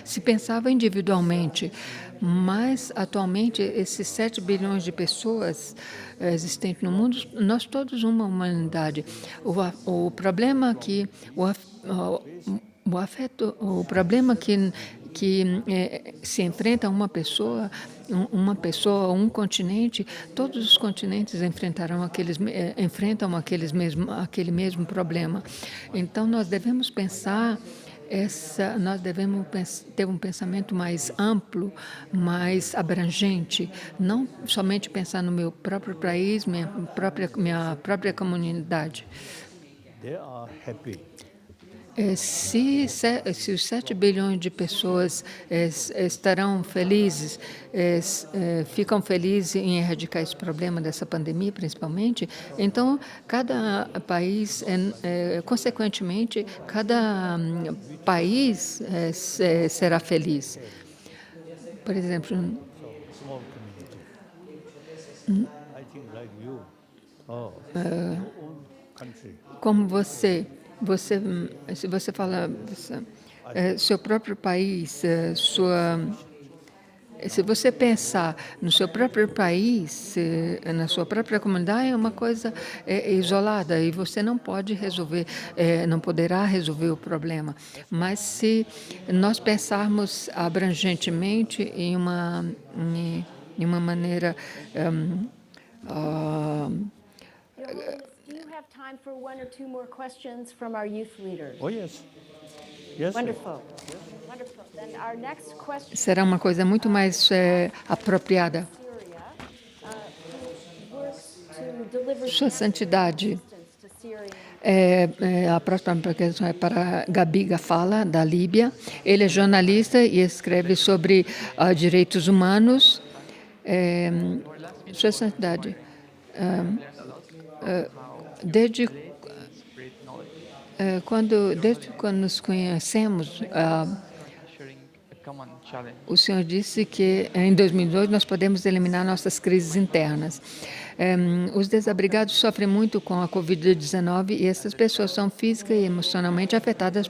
se pensava individualmente. Mas, atualmente, esses 7 bilhões de pessoas existentes no mundo, nós todos uma humanidade. O problema que o problema que se enfrenta uma pessoa, um continente, todos os continentes enfrentam aquele mesmo problema. Então nós devemos ter um pensamento mais amplo, mais abrangente, não somente pensar no meu próprio país, minha própria comunidade. they are happy. Se os 7 bilhões de pessoas estarão felizes, ficam felizes em erradicar esse problema dessa pandemia, principalmente, então cada país, consequentemente, cada país será feliz. Por exemplo, Small community. I think like you, your own country. como se você fala seu próprio país, se você pensar no seu próprio país, na sua própria comunidade, é uma coisa isolada e você não pode resolver, não poderá resolver o problema. Mas se nós pensarmos abrangentemente em uma maneira Do you have time for 1 or 2 more questions from our youth leaders? Oh yes, yes. Wonderful. Wonderful. Then our next question, será uma coisa muito mais apropriada. Syria, who works to deliver Sua Santidade, assistance to Syrian. a próxima questão é para Gabi Gafala, da Líbia. Ele é jornalista e escreve sobre direitos humanos. Sua Santidade, desde quando nos conhecemos, o senhor disse que em 2002 nós podemos eliminar nossas crises internas. Os desabrigados sofrem muito com a Covid-19 e essas pessoas são física e emocionalmente afetadas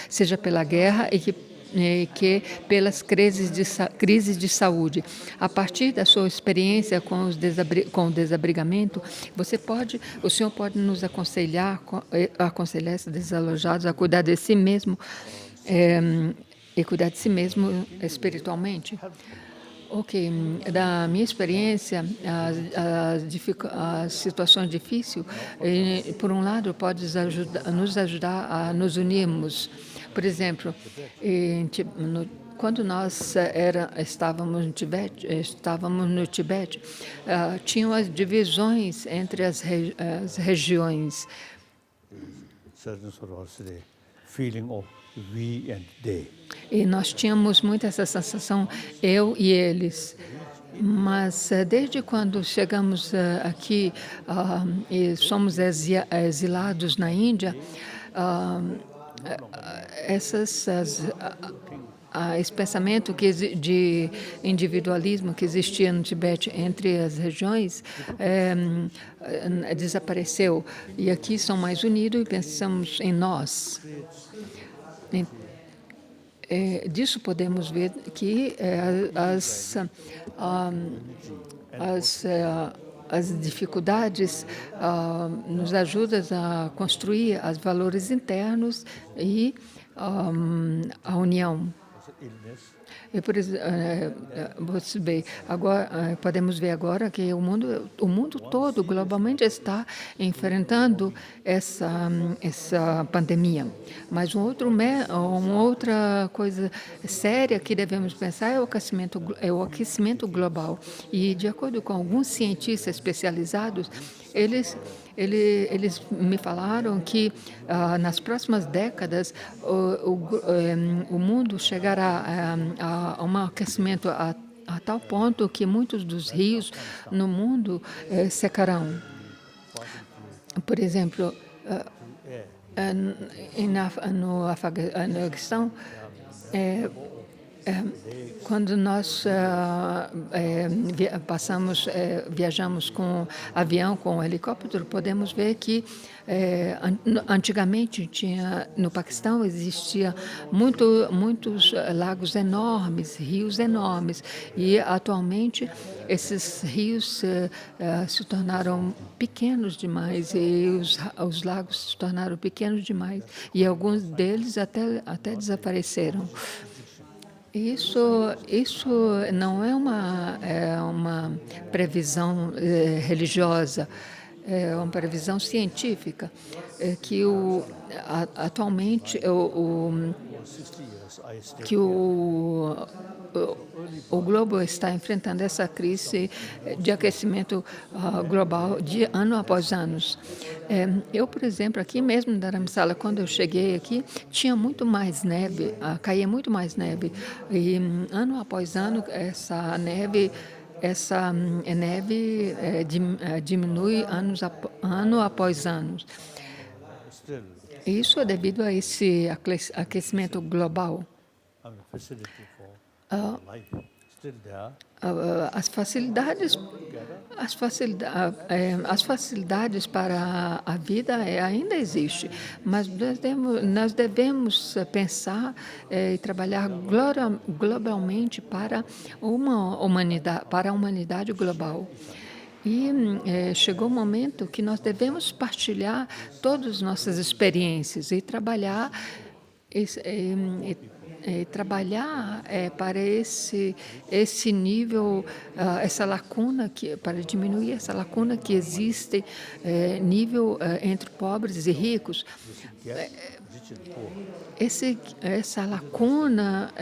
seja pela guerra e que pelas crises de saúde. A partir da sua experiência com o desabrigamento, o senhor pode nos aconselhar esses desalojados a cuidar de si mesmo e cuidar de si mesmo espiritualmente? Ok, da minha experiência, as situações difíceis, por um lado, pode nos ajudar a nos unirmos. Por exemplo, quando nós estávamos no Tibete, tinham as divisões entre as regiões. Certain sort of feeling of we and they. E nós tínhamos muito essa sensação, eu e eles. Mas desde quando chegamos aqui e somos exilados na Índia, esse pensamento de individualismo que existia no Tibete entre as regiões desapareceu. E aqui são mais unidos e pensamos em nós. Disso podemos ver que as dificuldades nos ajudam a construir os valores internos e a união. Illness. Você vê, agora, podemos ver agora que o mundo todo, globalmente, está enfrentando essa pandemia. Mas uma outra coisa séria que devemos pensar é o aquecimento global. E, de acordo com alguns cientistas especializados, eles me falaram que nas próximas décadas o mundo chegará a um aquecimento a tal ponto que muitos dos rios no mundo secarão. Por exemplo, no Afeganistão, quando nós viajamos com avião, com helicóptero, podemos ver que antigamente no Paquistão existia muitos lagos enormes, rios enormes, e atualmente esses rios se tornaram pequenos demais e os lagos se tornaram pequenos demais e alguns deles até desapareceram. Isso não é uma previsão religiosa, é uma previsão científica, que atualmente que o globo está enfrentando essa crise de aquecimento global de ano após ano. Eu, por exemplo, aqui mesmo em Dharamsala, quando eu cheguei aqui, tinha muito mais neve, caía muito mais neve. E ano após ano, essa neve diminui ano após ano. Isso é devido a esse aquecimento global. As facilidades para a vida ainda existem, mas nós devemos pensar e trabalhar globalmente para a humanidade global. E chegou o momento que nós devemos partilhar todas as nossas experiências e trabalhar para esse nível, essa lacuna para diminuir essa lacuna que existe nível entre pobres e ricos. Essa lacuna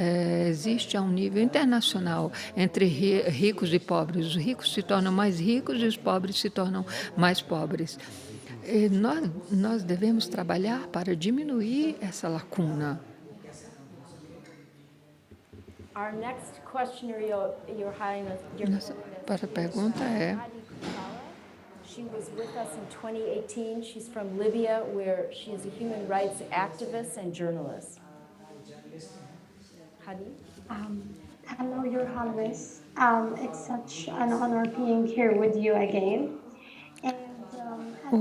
existe a um nível internacional entre ricos e pobres. Os ricos se tornam mais ricos e os pobres se tornam mais pobres. E nós devemos trabalhar para diminuir essa lacuna. Our next questioner, Your Highness, Para a pergunta é... She was with us in 2018. She's from Libya, where she is a human rights activist and journalist. Hadi? Hello, Your Highness. It's such an honor being here with you again.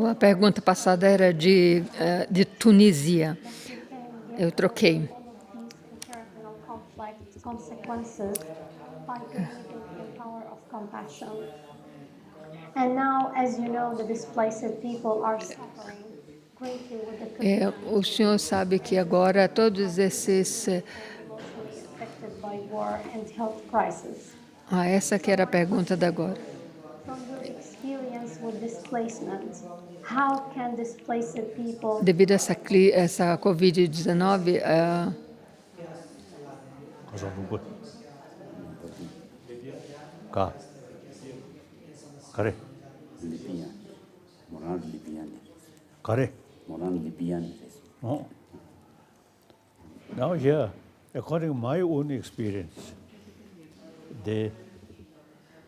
A pergunta passada era de Tunísia. Eu troquei. Consequences by communicating the power of compassion. And now, as you know, the displaced people are suffering greatly with the O senhor sabe que agora todos esses affected by war and health crisis. Essa que era a pergunta da agora. From your experience with displacement, how can displaced people Devido a essa Covid-19, Kare. Libyan. Moran Libyan. Kare. Moran Libyan. Oh. Now here, according to my own experience, the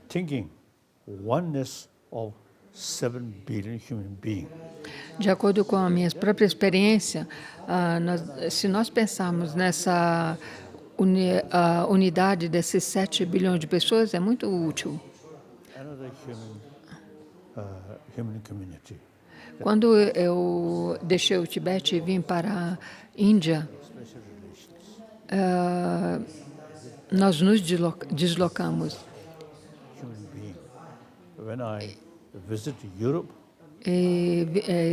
thinking oneness of 7 billion human beings. de acordo com a minha própria experiência, se nós pensarmos nessa unidade desses 7 bilhões de pessoas, é muito útil. Another human community. Quando eu deixei o Tibete e vim para a Índia, nós nos deslocamos. Human being. When I visit Europe,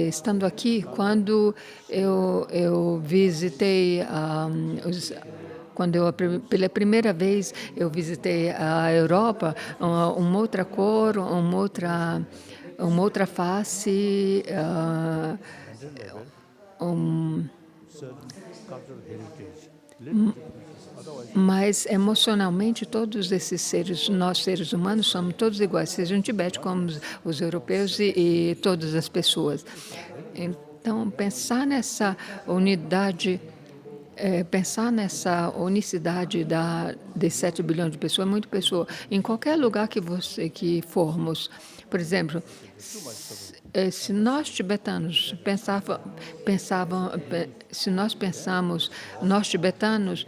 Estando aqui, quando eu visitei quando pela primeira vez eu visitei a Europa, uma outra cor, uma outra face, certain cultural heritage. Little differences. Otherwise, mas emocionalmente todos esses seres, nós seres humanos, somos todos iguais, seja no Tibete como os europeus e todas as pessoas. Então, pensar nessa unidade, pensar nessa unicidade de 7 bilhões de pessoas, é muito pessoa. Em qualquer lugar que formos, por exemplo, se nós tibetanos se nós pensamos, nós tibetanos,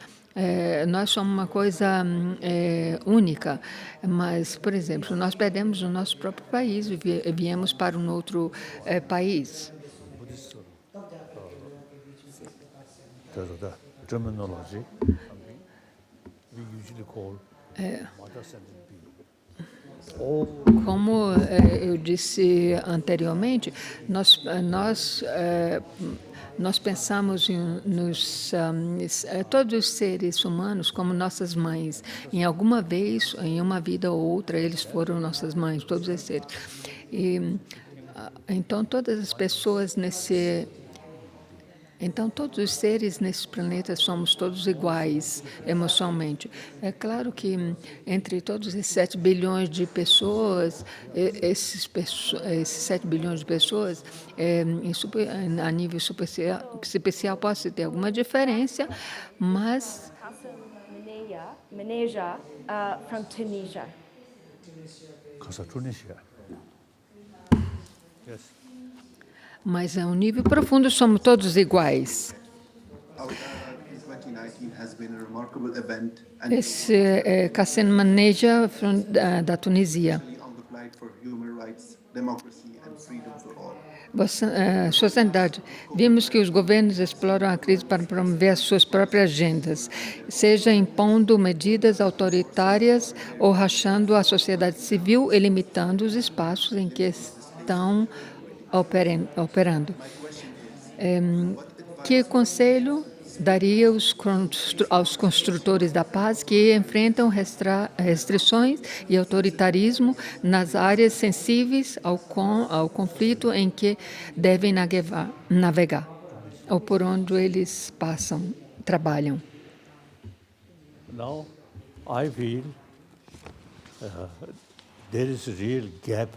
nós somos uma coisa única, mas, por exemplo, nós perdemos o nosso próprio país e viemos para um outro país. the terminology, we usually call mother centered being. All Como eu disse anteriormente, nós pensamos todos os seres humanos como nossas mães. Em alguma vez, em uma vida ou outra, eles foram nossas mães, todos os seres. Então, todas as pessoas Então, todos os seres nesse planeta somos todos iguais emocionalmente. É claro que entre todos esses 7 bilhões de pessoas, esses 7 bilhões de pessoas, a nível superficial pode ter alguma diferença, mas Hassan Maneja, from Tunisia. Casa Tunisia. Yes. Mas a um nível profundo somos todos iguais. In 2019 has been a remarkable event and Esse é Kassim Maneja, da Tunísia. on the plight for human rights, democracy and freedom for all. Sua Santidade, vimos que os governos exploram a crise para promover as suas próprias agendas, seja impondo medidas autoritárias ou rachando a sociedade civil e limitando os espaços em que estão operando. Que conselho daria aos construtores da paz que enfrentam restrições e autoritarismo nas áreas sensíveis ao conflito em que devem navegar, ou por onde eles trabalham? Now, I feel there is a real gap.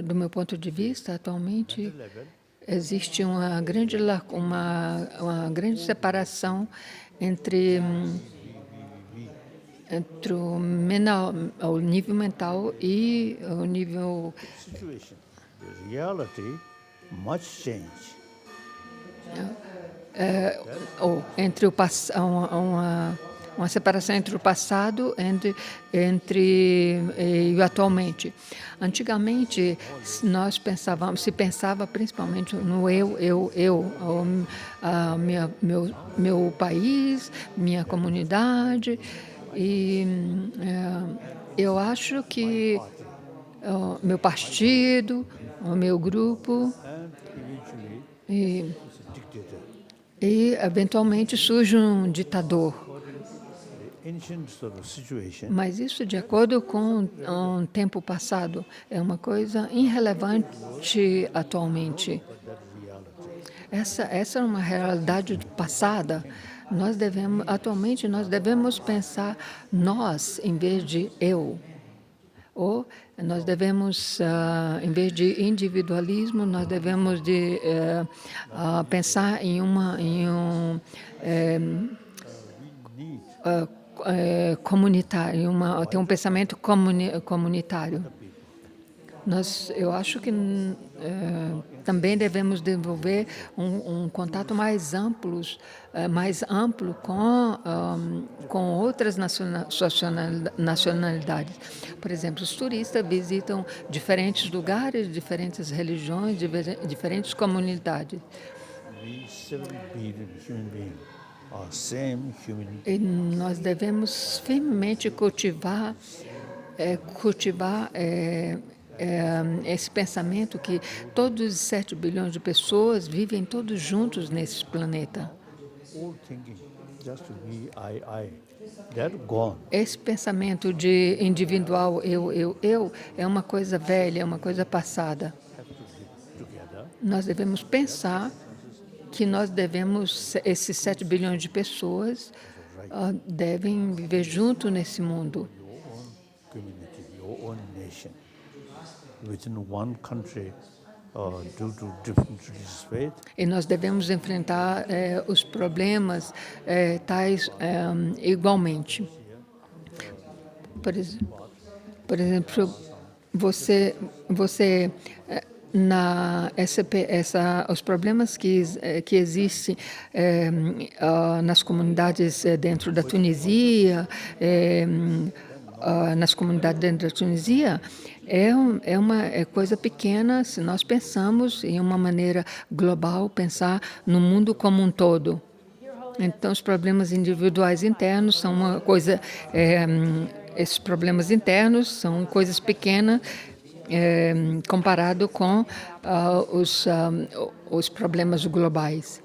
Do meu ponto de vista, atualmente existe uma grande separação entre o nível mental e o nível Situation, the reality must change. entre uma separação entre o passado e o atualmente. Antigamente, se pensava principalmente no eu, meu país, minha comunidade, e eu acho que meu partido, o meu grupo, And eventually, e it's a dictator. eventualmente surge um ditador. The ancient sort of situation, Mas isso, de acordo com um tempo passado, é uma coisa irrelevante atualmente. Essa é uma realidade passada. Atualmente, nós devemos pensar nós em vez de eu. Ou nós devemos, em vez de individualismo, nós devemos pensar em comunitário, ter um pensamento comunitário. Eu acho que também devemos desenvolver um contato mais amplo com outras nacionalidades. Por exemplo, os turistas visitam diferentes lugares, diferentes religiões, diferentes comunidades. We 7 billion human beings are same human. E nós devemos firmemente cultivar esse pensamento que todos os 7 bilhões de pessoas vivem todos juntos nesse planeta. All thinking just to be I. That gone. Esse pensamento de individual, eu, é uma coisa velha, é uma coisa passada. Have to live together. Nós devemos pensar que esses 7 bilhões de pessoas devem viver junto nesse mundo. Your own community, your own nation, within one country, due to different religious faith. E nós devemos enfrentar os problemas tais igualmente. Por exemplo, você os problemas que existem nas comunidades dentro da Tunísia, nas comunidades dentro da Tunísia, é uma coisa pequena se nós pensamos em uma maneira global, pensar no mundo como um todo. Então, os problemas individuais internos são uma coisa... esses problemas internos são coisas pequenas comparado com os problemas globais.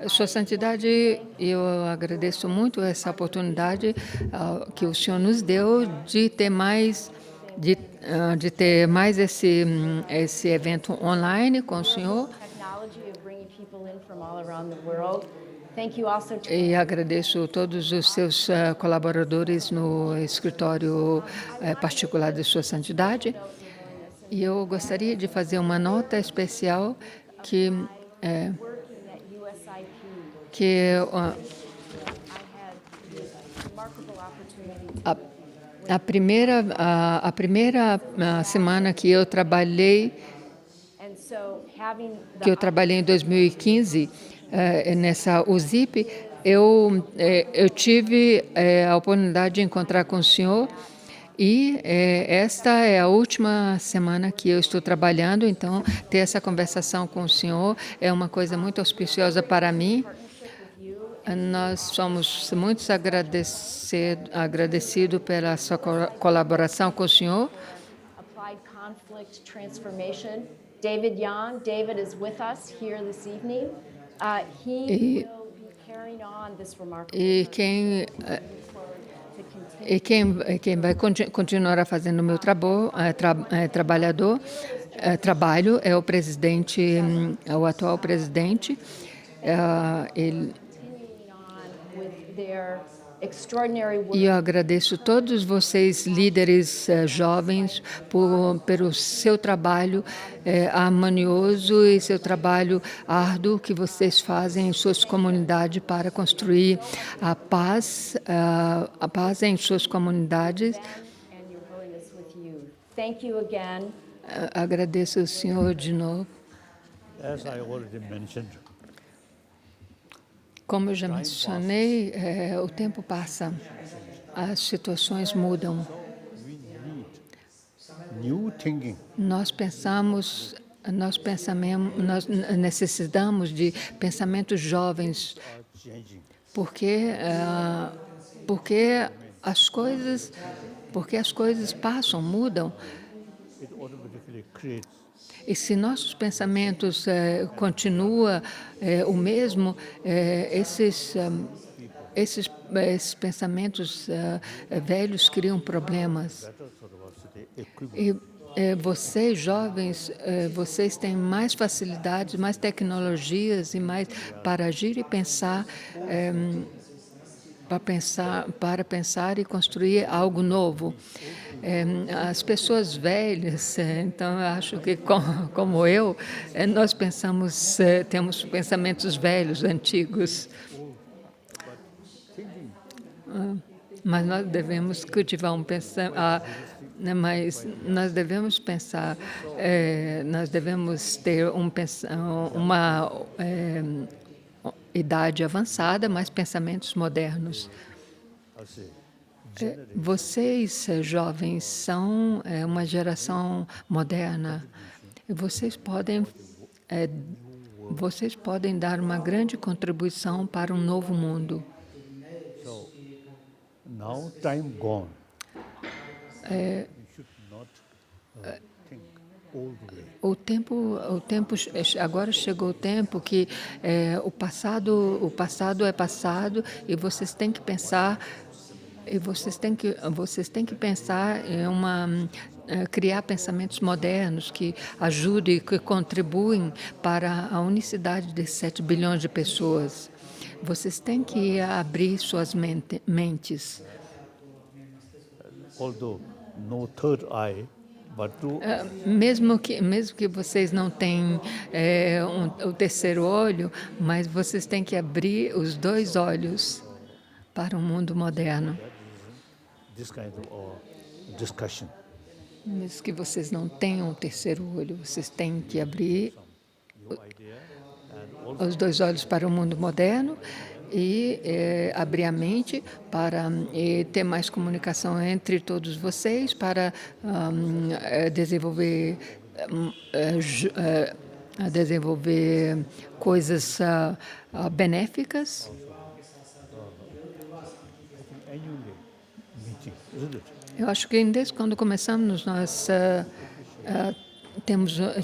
Sua Santidade, eu agradeço muito essa oportunidade que o senhor nos deu de ter mais esse evento online com o senhor. E agradeço todos os seus colaboradores no escritório particular de Sua Santidade. E eu gostaria de fazer uma nota especial que a primeira semana que eu trabalhei em 2015 nessa USIP, eu tive a oportunidade de encontrar com o senhor. E esta é a última semana que eu estou trabalhando, então ter essa conversação com o senhor é uma coisa muito auspiciosa para mim. Nós somos muito agradecidos pela sua colaboração com o senhor. Applied Conflict Transformation. David Yan. David is with us here this evening. He will be carrying on this remarkable quem vai continuar fazendo o meu trabalho é o presidente, o atual presidente. E eu agradeço todos vocês, líderes jovens, pelo seu trabalho harmonioso e seu trabalho árduo que vocês fazem em suas comunidades para construir a paz em suas comunidades. Agradeço ao senhor de novo. As I already mentioned, como eu já mencionei, o tempo passa, as situações mudam. new thinking. Nós necessitamos de pensamentos jovens, porque as coisas passam, mudam. It automatically creates. E se nossos pensamentos continuam o mesmo, esses pensamentos velhos criam problemas. E vocês, jovens, vocês têm mais facilidades, mais tecnologias e mais para agir e pensar, para pensar e construir algo novo. As pessoas velhas, então eu acho que como eu, nós temos pensamentos velhos, antigos. Mas nós devemos cultivar mas nós devemos pensar, nós devemos ter uma idade avançada, mas pensamentos modernos. Vocês, jovens, são uma geração moderna. Vocês podem vocês podem dar uma grande contribuição para um novo mundo. So now time gone. We should not think old way. Agora chegou o tempo que o passado é passado e vocês têm que pensar em criar pensamentos modernos que ajudem, que contribuem para a unicidade de 7 bilhões de pessoas. Vocês têm que abrir suas mentes. Although no third eye, but to Mesmo que vocês não tenham o terceiro olho, mas vocês têm que abrir os 2 olhos para o mundo moderno. this kind of discussion. Mesmo que vocês não tenham o terceiro olho, vocês têm que abrir os 2 olhos para o mundo moderno e abrir a mente para ter mais comunicação entre todos vocês, para desenvolver coisas benéficas. Annually meeting, isn't it? Eu acho que desde quando começamos, nós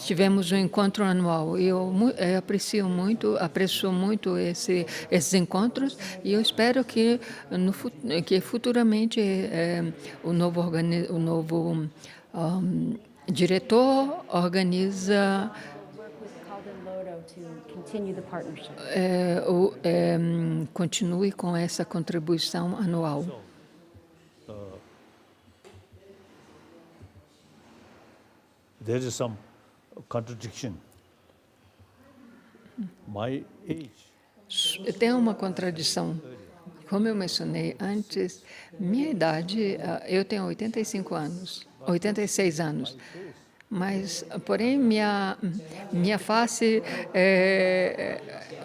tivemos um encontro anual. Eu aprecio muito esses encontros e eu espero que futuramente o novo diretor organiza Work with Calvin Lodo to continue the partnership. continue com essa contribuição anual. There is some contradiction. My age, Tem uma contradição. Como eu mencionei antes, minha idade, eu tenho 86 anos. Mas, porém, minha face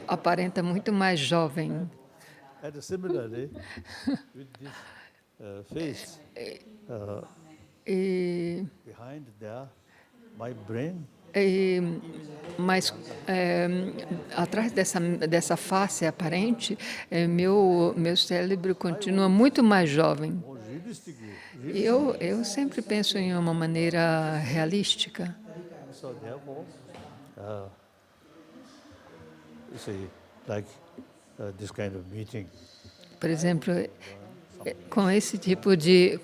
aparenta muito mais jovem. and similarly, with this face, E, behind there, my brain mas atrás dessa face aparente, meu cérebro continua muito mais jovem. more realistically. Eu sempre penso em uma maneira realística. So therefore, you see, like this kind of meeting, Por exemplo, com esse tipo de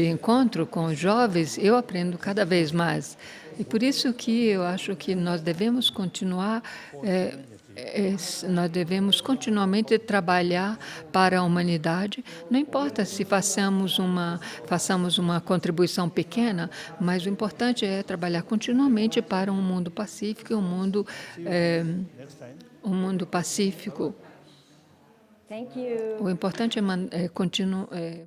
encontro com os jovens, eu aprendo cada vez mais. E por isso que eu acho que nós devemos continuamente trabalhar para a humanidade. Não importa se façamos uma contribuição pequena, mas o importante é trabalhar continuamente para um mundo pacífico, um mundo pacífico. Thank you. O importante é continuar